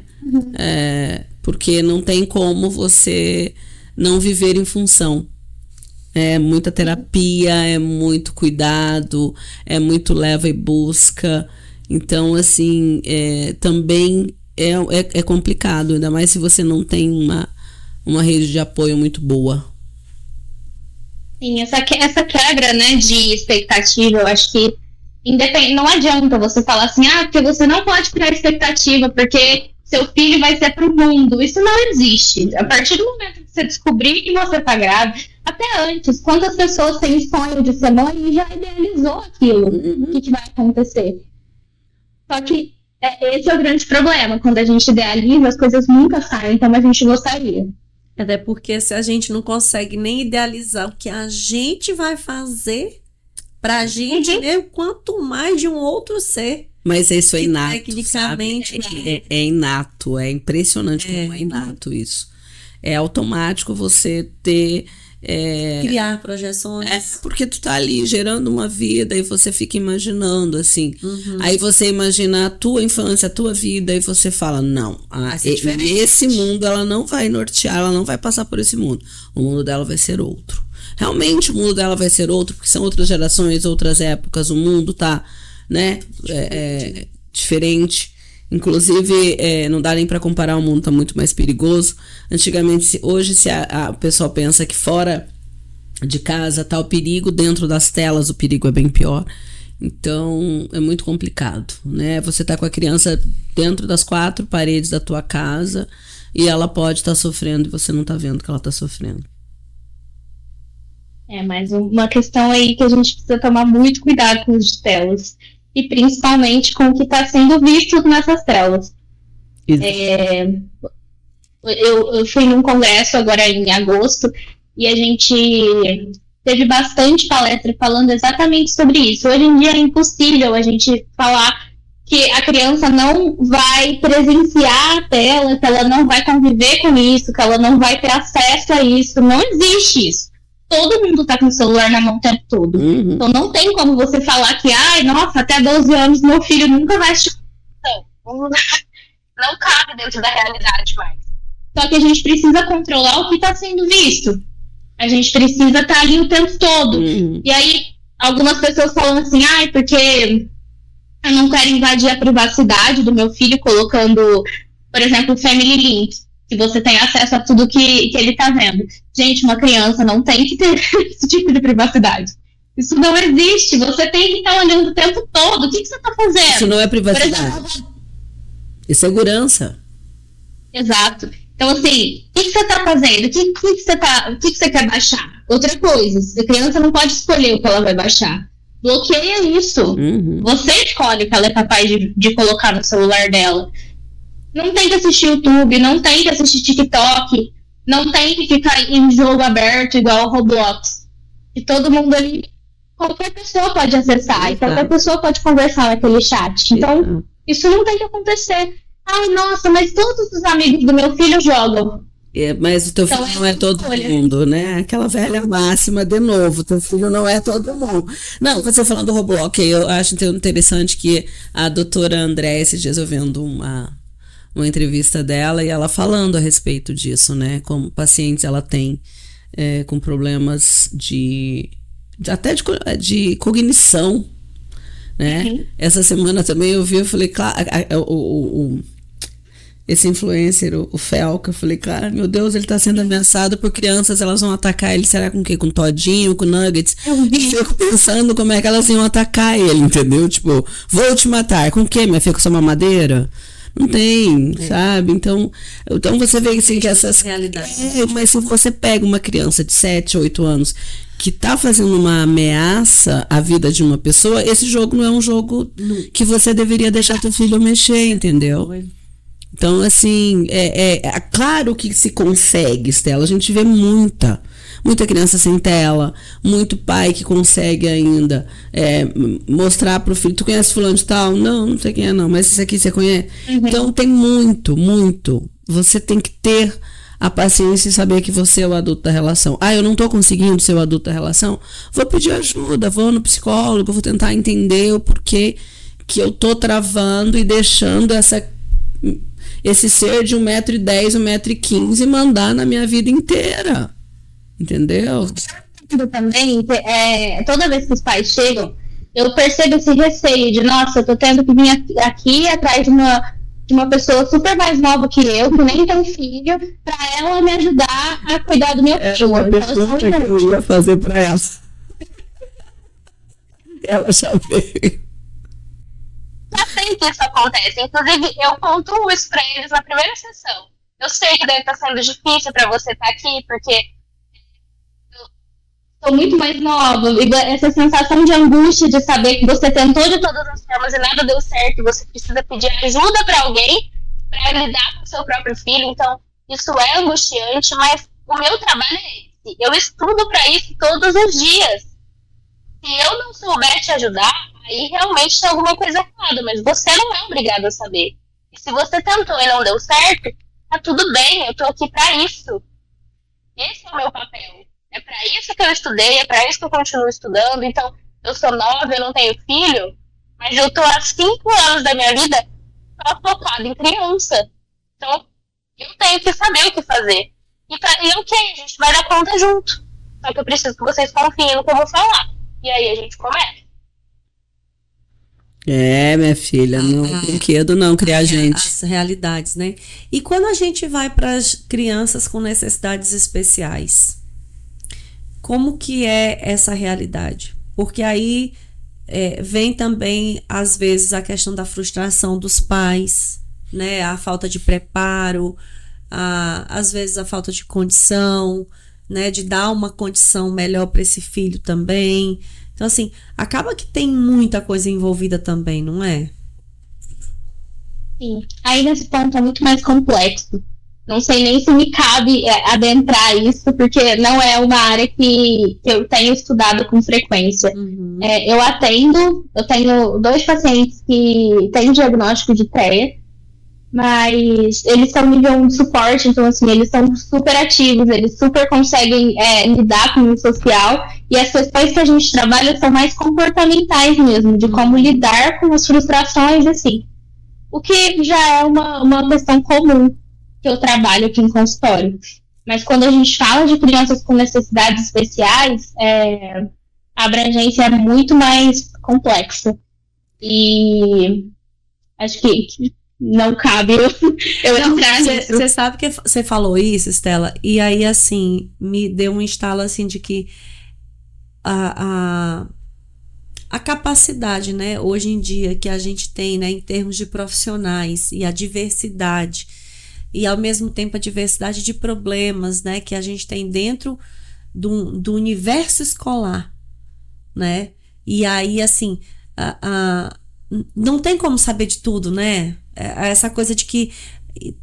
Porque não tem como você não viver em função. É muita terapia, é muito cuidado, é muito leva e busca. Então, assim, também é complicado, ainda mais se você não tem uma rede de apoio muito boa. Sim, essa quebra, né, de expectativa, eu acho que não adianta você falar assim, porque você não pode criar expectativa, porque seu filho vai ser pro mundo. Isso não existe. A partir do momento que você descobrir que você tá grávida, até antes, quantas pessoas têm sonho de ser mãe e já idealizou aquilo, o que vai acontecer. Só que esse é o grande problema, quando a gente idealiza, as coisas nunca saem como a gente gostaria. Até porque se a gente não consegue nem idealizar o que a gente vai fazer pra gente, né, quanto mais de um outro ser. Mas isso é inato, tecnicamente, sabe? É inato, é impressionante como é inato isso. É automático você ter... criar projeções. Porque tu tá ali gerando uma vida e você fica imaginando, assim. Aí você imagina a tua infância, a tua vida, e você fala, não, esse mundo ela não vai nortear, ela não vai passar por esse mundo. O mundo dela vai ser outro. Realmente o mundo dela vai ser outro, porque são outras gerações, outras épocas, o mundo tá, né, diferente. Inclusive, não dá nem para comparar, o mundo tá muito mais perigoso. Antigamente, hoje, se o pessoal pensa que fora de casa tá o perigo, dentro das telas o perigo é bem pior. Então, é muito complicado, né? Você tá com a criança dentro das 4 paredes da tua casa e ela pode estar sofrendo e você não tá vendo que ela tá sofrendo. Mas uma questão aí que a gente precisa tomar muito cuidado com as telas. E principalmente com o que está sendo visto nessas telas. Eu fui num congresso agora em agosto e a gente teve bastante palestra falando exatamente sobre isso. Hoje em dia é impossível a gente falar que a criança não vai presenciar a tela, que ela não vai conviver com isso, que ela não vai ter acesso a isso. Não existe isso. Todo mundo tá com o celular na mão o tempo todo. Então não tem como você falar que, nossa, até 12 anos meu filho nunca vai assistir. Não cabe dentro da realidade mais. Só que a gente precisa controlar o que está sendo visto. A gente precisa estar ali o tempo todo. E aí, algumas pessoas falam assim, porque eu não quero invadir a privacidade do meu filho colocando, por exemplo, o Family Link, que você tem acesso a tudo que ele está vendo. Gente, uma criança não tem que ter esse tipo de privacidade. Isso não existe. Você tem que estar olhando o tempo todo. O que você está fazendo? Isso não é privacidade. É segurança. Exato. Então, assim, o que você está fazendo? O que você quer baixar? Outra coisa, a criança não pode escolher o que ela vai baixar. Bloqueia isso. Você escolhe o que ela é capaz de colocar no celular dela. Não tem que assistir YouTube, não tem que assistir TikTok, não tem que ficar em jogo aberto igual o Roblox. E todo mundo ali, qualquer pessoa pode acessar, e qualquer pessoa pode conversar naquele chat. Então, isso não tem que acontecer. Nossa, mas todos os amigos do meu filho jogam. Mas o teu filho não é todo mundo, né? Aquela velha máxima de novo, teu filho não é todo mundo. Não, você falando do Roblox, eu acho interessante que a doutora André, esses dias eu vendo uma entrevista dela e ela falando a respeito disso, né? Como pacientes ela tem com problemas até de cognição, né? Essa semana também eu falei, claro, esse influencer, o Felca, eu falei, cara, meu Deus, ele tá sendo ameaçado por crianças, elas vão atacar ele, será com o quê? Com todinho, com nuggets? Eu fico pensando como é que elas iam atacar ele, entendeu? Tipo, vou te matar, com o quê, minha filha, com sua mamadeira? Não tem, sabe? Então você vê assim que essas realidades. Mas se você pega uma criança de 7, 8 anos que tá fazendo uma ameaça à vida de uma pessoa, esse jogo não é um jogo que você deveria deixar teu filho mexer, entendeu? Então, assim, é claro que se consegue, Estela. A gente vê muita criança sem tela, muito pai que consegue ainda mostrar pro filho, tu conhece fulano de tal? Não sei quem é não, mas esse aqui você conhece? Então tem muito. Você tem que ter a paciência e saber que você é o adulto da relação. Eu não tô conseguindo ser o adulto da relação? Vou pedir ajuda, vou no psicólogo, vou tentar entender o porquê que eu tô travando e deixando esse ser de 1,10 m, 1,15 m mandar na minha vida inteira. Entendeu? Também, toda vez que os pais chegam, eu percebo esse receio de, nossa, eu tô tendo que vir aqui atrás de uma pessoa super mais nova que eu, que nem tem filho, pra ela me ajudar a cuidar do meu filho. Uma pessoa que eu ia fazer pra ela. Ela já veio. Já sei que isso acontece. Inclusive, eu conto isso pra eles na primeira sessão. Eu sei que deve estar sendo difícil pra você estar aqui, porque sou muito mais nova, essa sensação de angústia de saber que você tentou de todas as formas e nada deu certo, e você precisa pedir ajuda para alguém para lidar com o seu próprio filho. Então, isso é angustiante, mas o meu trabalho é esse. Eu estudo para isso todos os dias. Se eu não souber te ajudar, aí realmente tem alguma coisa errada, mas você não é obrigado a saber. E se você tentou e não deu certo, tá tudo bem, eu tô aqui para isso. Esse é o meu papel. É para isso que eu estudei, é para isso que eu continuo estudando. Então, eu sou nova, eu não tenho filho, mas eu tô há 5 anos da minha vida focada em criança. Então, eu tenho que saber o que fazer. E ok, a gente vai dar conta junto. Só que eu preciso que vocês confiem no que eu vou falar. E aí a gente começa. Minha filha, não é brinquedo não criar gente. As realidades, né? E quando a gente vai para as crianças com necessidades especiais, como que é essa realidade? Porque aí vem também, às vezes, a questão da frustração dos pais, né? A falta de preparo, às vezes a falta de condição, né, de dar uma condição melhor para esse filho também. Então, assim, acaba que tem muita coisa envolvida também, não é? Sim. Aí nesse ponto é muito mais complexo. Não sei nem se me cabe adentrar isso, porque não é uma área que eu tenho estudado com frequência. Uhum. Eu tenho 2 pacientes que têm diagnóstico de TEA, mas eles são nível 1 de suporte, então assim, eles são super ativos, eles super conseguem lidar com o social, e as questões que a gente trabalha são mais comportamentais mesmo, de como lidar com as frustrações, assim. O que já é uma questão comum que eu trabalho aqui em consultório. Mas quando a gente fala de crianças com necessidades especiais, a abrangência é muito mais complexa. E acho que não cabe eu entrar nisso. Você sabe que você falou isso, Estela, e aí, assim, me deu um estalo, assim, de que a capacidade, né, hoje em dia, que a gente tem, né, em termos de profissionais, e a diversidade, e ao mesmo tempo a diversidade de problemas, né, que a gente tem dentro do universo escolar, né, e aí, assim, não tem como saber de tudo, né, essa coisa de que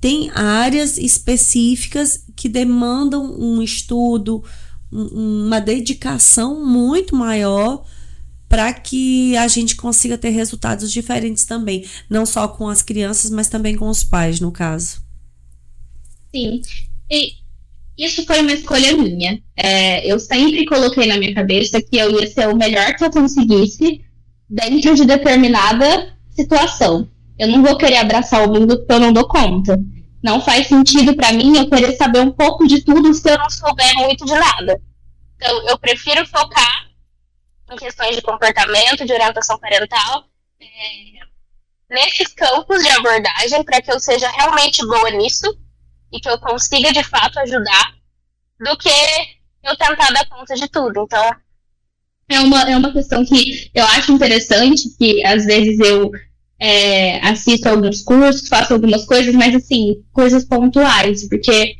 tem áreas específicas que demandam um estudo, uma dedicação muito maior para que a gente consiga ter resultados diferentes também, não só com as crianças, mas também com os pais, no caso. Sim, e isso foi uma escolha minha. Eu sempre coloquei na minha cabeça que eu ia ser o melhor que eu conseguisse dentro de determinada situação. Eu não vou querer abraçar o mundo porque eu não dou conta. Não faz sentido para mim eu querer saber um pouco de tudo se eu não souber muito de nada. Então, eu prefiro focar em questões de comportamento, de orientação parental, nesses campos de abordagem, para que eu seja realmente boa nisso e que eu consiga, de fato, ajudar, do que eu tentar dar conta de tudo. Então, é uma questão que eu acho interessante, que às vezes eu assisto alguns cursos, faço algumas coisas, mas assim, coisas pontuais, porque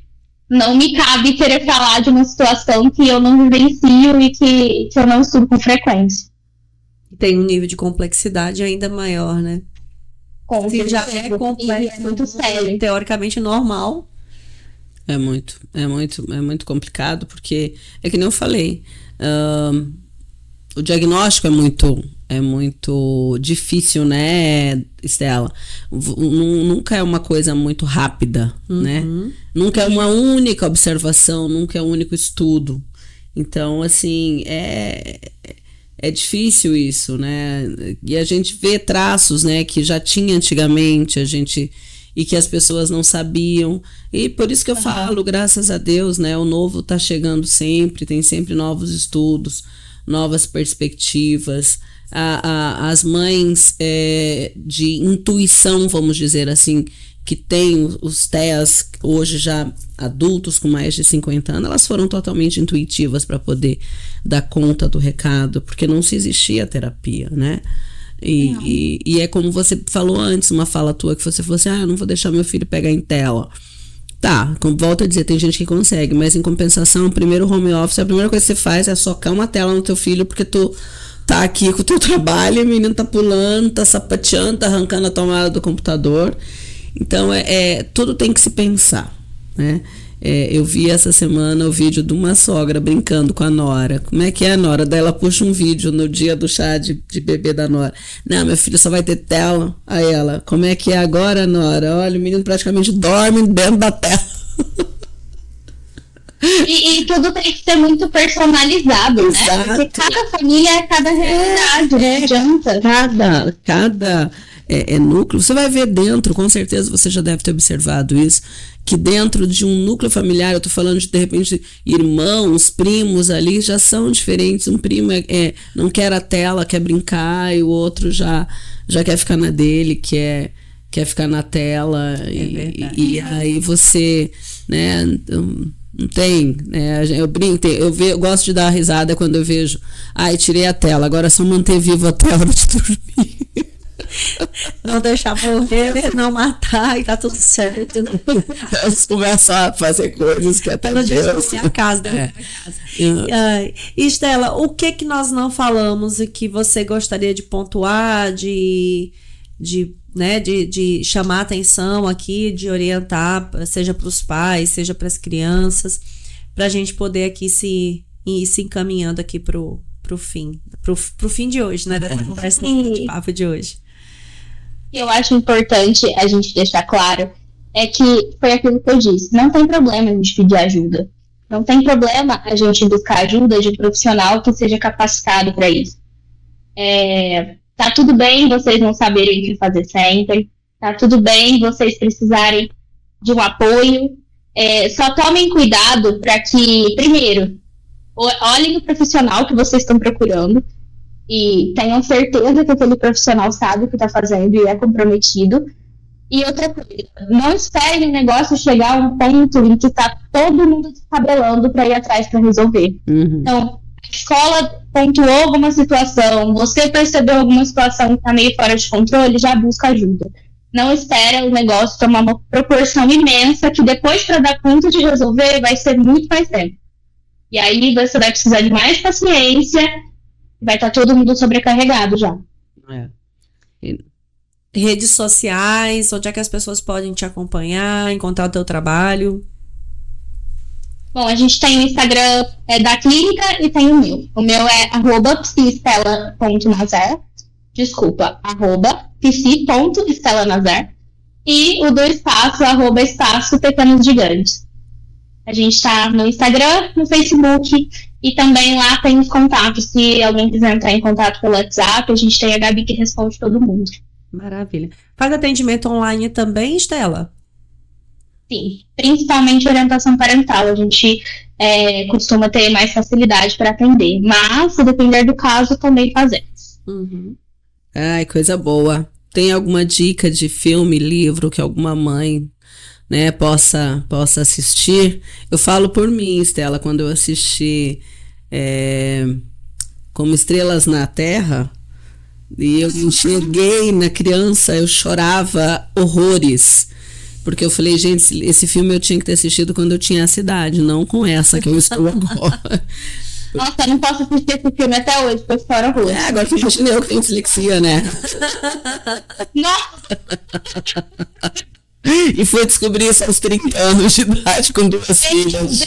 não me cabe querer falar de uma situação que eu não vivencio e que eu não estudo com frequência. Tem um nível de complexidade ainda maior, né? Se já é complexo, é muito sério. Teoricamente normal. É muito complicado, porque é que nem eu falei, o diagnóstico é muito difícil, né, Estela? Nunca é uma coisa muito rápida, né? Nunca é uma única observação, nunca é um único estudo. Então, assim, é difícil isso, né? E a gente vê traços, né, que já tinha antigamente, e que as pessoas não sabiam. E por isso que eu falo, graças a Deus, né, o novo está chegando sempre, tem sempre novos estudos, novas perspectivas. As mães de intuição, vamos dizer assim, que têm os TEAs hoje já adultos com mais de 50 anos, elas foram totalmente intuitivas para poder dar conta do recado, porque não se existia terapia, né? E é como você falou antes, uma fala tua, que você falou assim, eu não vou deixar meu filho pegar em tela. Tá, volto a dizer, tem gente que consegue, mas em compensação, o primeiro home office, a primeira coisa que você faz é socar uma tela no teu filho, porque tu tá aqui com o teu trabalho, e o menino tá pulando, tá sapateando, tá arrancando a tomada do computador. Então, tudo tem que se pensar, né? Eu vi essa semana o vídeo de uma sogra brincando com a nora. Como é que é a nora? Daí ela puxa um vídeo no dia do chá de bebê da nora. Não, meu filho só vai ter tela. Aí ela, como é que é agora, nora? Olha, o menino praticamente dorme dentro da tela. E tudo tem que ser muito personalizado, né? Porque cada família é cada realidade, não adianta. Cada núcleo, você vai ver dentro, com certeza você já deve ter observado isso, que dentro de um núcleo familiar, eu tô falando de repente, irmãos, primos ali, já são diferentes. Um primo não quer a tela, quer brincar, e o outro já quer ficar na dele, quer ficar na tela, e aí você, né, não tem, né, eu brinco, eu gosto de dar risada quando eu vejo, tirei a tela, agora é só manter viva a tela para dormir. Não deixar morrer, não matar e tá tudo certo. Eles começam a fazer coisas que até Não Deus... destruir a casa, né? Ai, Estela, o que nós não falamos e que você gostaria de pontuar, de chamar atenção aqui, de orientar, seja para os pais, seja para as crianças, para a gente poder aqui ir se encaminhando aqui pro fim de hoje, né? Dessa conversa, de papo de hoje. Eu acho importante a gente deixar claro é que foi aquilo que eu disse, não tem problema a gente pedir ajuda. Não tem problema a gente buscar ajuda de um profissional que seja capacitado para isso. Tá tudo bem vocês não saberem o que fazer sempre. Tá tudo bem vocês precisarem de um apoio. Só tomem cuidado para que, primeiro, olhem o profissional que vocês estão procurando e tenham certeza que aquele profissional sabe o que está fazendo e é comprometido. E outra coisa, não esperem o negócio chegar a um ponto em que está todo mundo descabelando para ir atrás para resolver. Uhum. Então, a escola pontuou alguma situação, você percebeu alguma situação que está meio fora de controle, já busca ajuda. Não espera o negócio tomar uma proporção imensa que depois, para dar conta de resolver, vai ser muito mais tempo. E aí você vai precisar de mais paciência, vai estar todo mundo sobrecarregado já. Redes sociais, onde é que as pessoas podem te acompanhar, encontrar o teu trabalho? Bom, a gente tem o Instagram da clínica e tem o meu. O meu é @psistela.nazar. Desculpa, @psi.estelanazar. E o do espaço, @espaço Pequenos Gigantes. A gente está no Instagram, no Facebook e também lá tem os contatos. Se alguém quiser entrar em contato pelo WhatsApp, a gente tem a Gabi que responde todo mundo. Maravilha. Faz atendimento online também, Estela? Sim, principalmente orientação parental. A gente costuma ter mais facilidade para atender. Mas, se depender do caso, também fazemos. Uhum. Ai, coisa boa. Tem alguma dica de filme, livro que alguma mãe, né, possa assistir? Eu falo por mim, Estela, quando eu assisti Como Estrelas na Terra, e eu enxerguei na criança, eu chorava horrores. Porque eu falei, gente, esse filme eu tinha que ter assistido quando eu tinha essa idade, não com essa que eu estou agora. Nossa, eu não posso assistir esse filme até hoje, porque eu choro horrores. Agora que imaginei eu que tenho dislexia, né? Nossa! E foi descobrir isso aos 30 anos de idade com 2 filhas.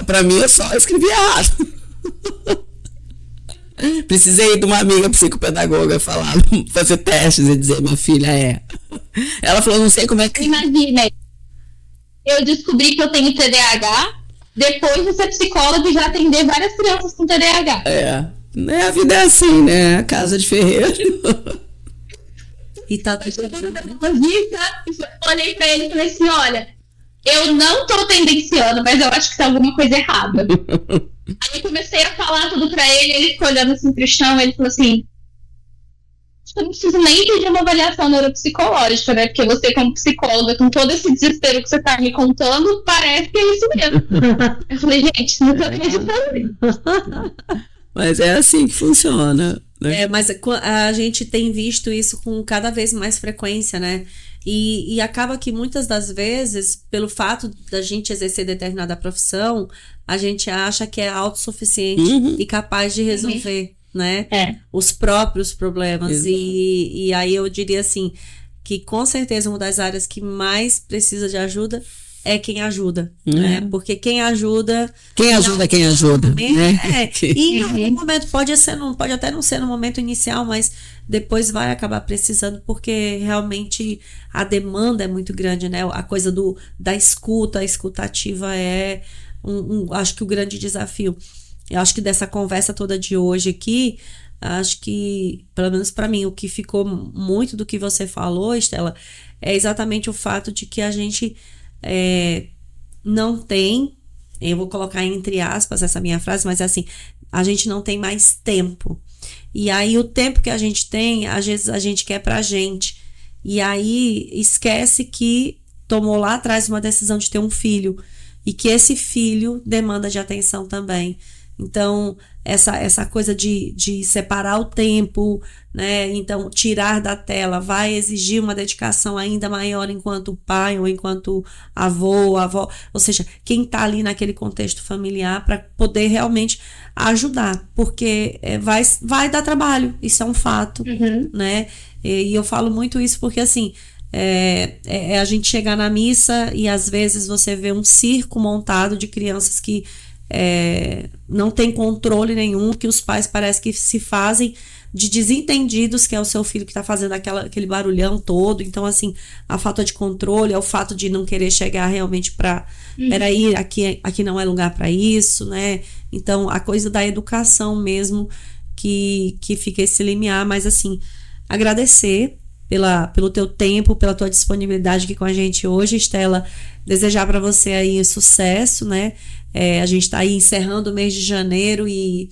Pra mim, eu só escrevi errado. Precisei de uma amiga psicopedagoga falar, fazer testes e dizer, minha filha Ela falou, não sei como é que... Imagina, eu descobri que eu tenho TDAH depois de ser psicóloga e já atender várias crianças com TDAH. A vida é assim, né? A casa de ferreiro. E tá... Eu olhei pra ele e falei assim, olha, eu não tô tendenciando, mas eu acho que tem alguma coisa errada. Aí eu comecei a falar tudo pra ele ficou olhando assim pro chão, ele falou assim, eu não preciso nem pedir uma avaliação neuropsicológica, né? Porque você, como psicóloga, com todo esse desespero que você tá me contando, parece que é isso mesmo. Eu falei, gente, não tô acreditando. Mas é assim que funciona, né? Mas a gente tem visto isso com cada vez mais frequência, né? E acaba que muitas das vezes, pelo fato da gente exercer determinada profissão, a gente acha que é autossuficiente e capaz de resolver, né? Os próprios problemas. E aí eu diria assim, que com certeza uma das áreas que mais precisa de ajuda é quem ajuda, né? Porque quem ajuda... Quem ajuda, né? E em algum momento pode até não ser no momento inicial, mas depois vai acabar precisando, porque realmente a demanda é muito grande, né? A coisa da escuta, a escutativa é acho que o grande desafio. Eu acho que dessa conversa toda de hoje aqui, acho que, pelo menos para mim, o que ficou muito do que você falou, Estela, é exatamente o fato de que a gente não tem, eu vou colocar entre aspas essa minha frase, mas é assim, a gente não tem mais tempo. E aí o tempo que a gente tem, às vezes a gente quer pra gente. E aí esquece que tomou lá atrás uma decisão de ter um filho. E que esse filho demanda de atenção também. Então, essa coisa de separar o tempo, né? Então, tirar da tela vai exigir uma dedicação ainda maior enquanto pai ou enquanto avô, avó, ou seja, quem está ali naquele contexto familiar para poder realmente ajudar, porque vai dar trabalho, isso é um fato, né? E eu falo muito isso porque, assim, a gente chegar na missa e às vezes você vê um circo montado de crianças que não tem controle nenhum, que os pais parece que se fazem de desentendidos, que é o seu filho que está fazendo aquele barulhão todo. Então, assim, a falta de controle é o fato de não querer chegar realmente para peraí, aqui não é lugar para isso, né? Então, a coisa da educação mesmo que fica esse limiar, mas assim, agradecer pelo teu tempo, pela tua disponibilidade aqui com a gente hoje, Estela, desejar para você aí sucesso, né? A gente está aí encerrando o mês de janeiro e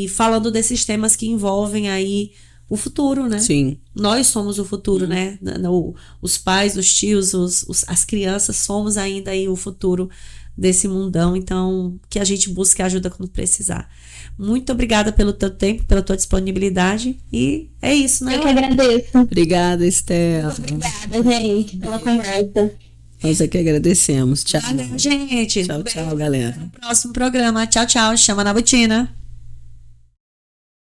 falando desses temas que envolvem aí o futuro, né? Sim. Nós somos o futuro, né? Os pais, os tios, as crianças somos ainda aí o futuro desse mundão, então que a gente busque ajuda quando precisar. Muito obrigada pelo teu tempo, pela tua disponibilidade e é isso, né? Eu que agradeço. Obrigada, Estela. Obrigada, gente, pela conversa. Nós é que agradecemos. Tchau. Valeu, gente. Tchau, galera. Próximo programa. Tchau, tchau. Chama na botina.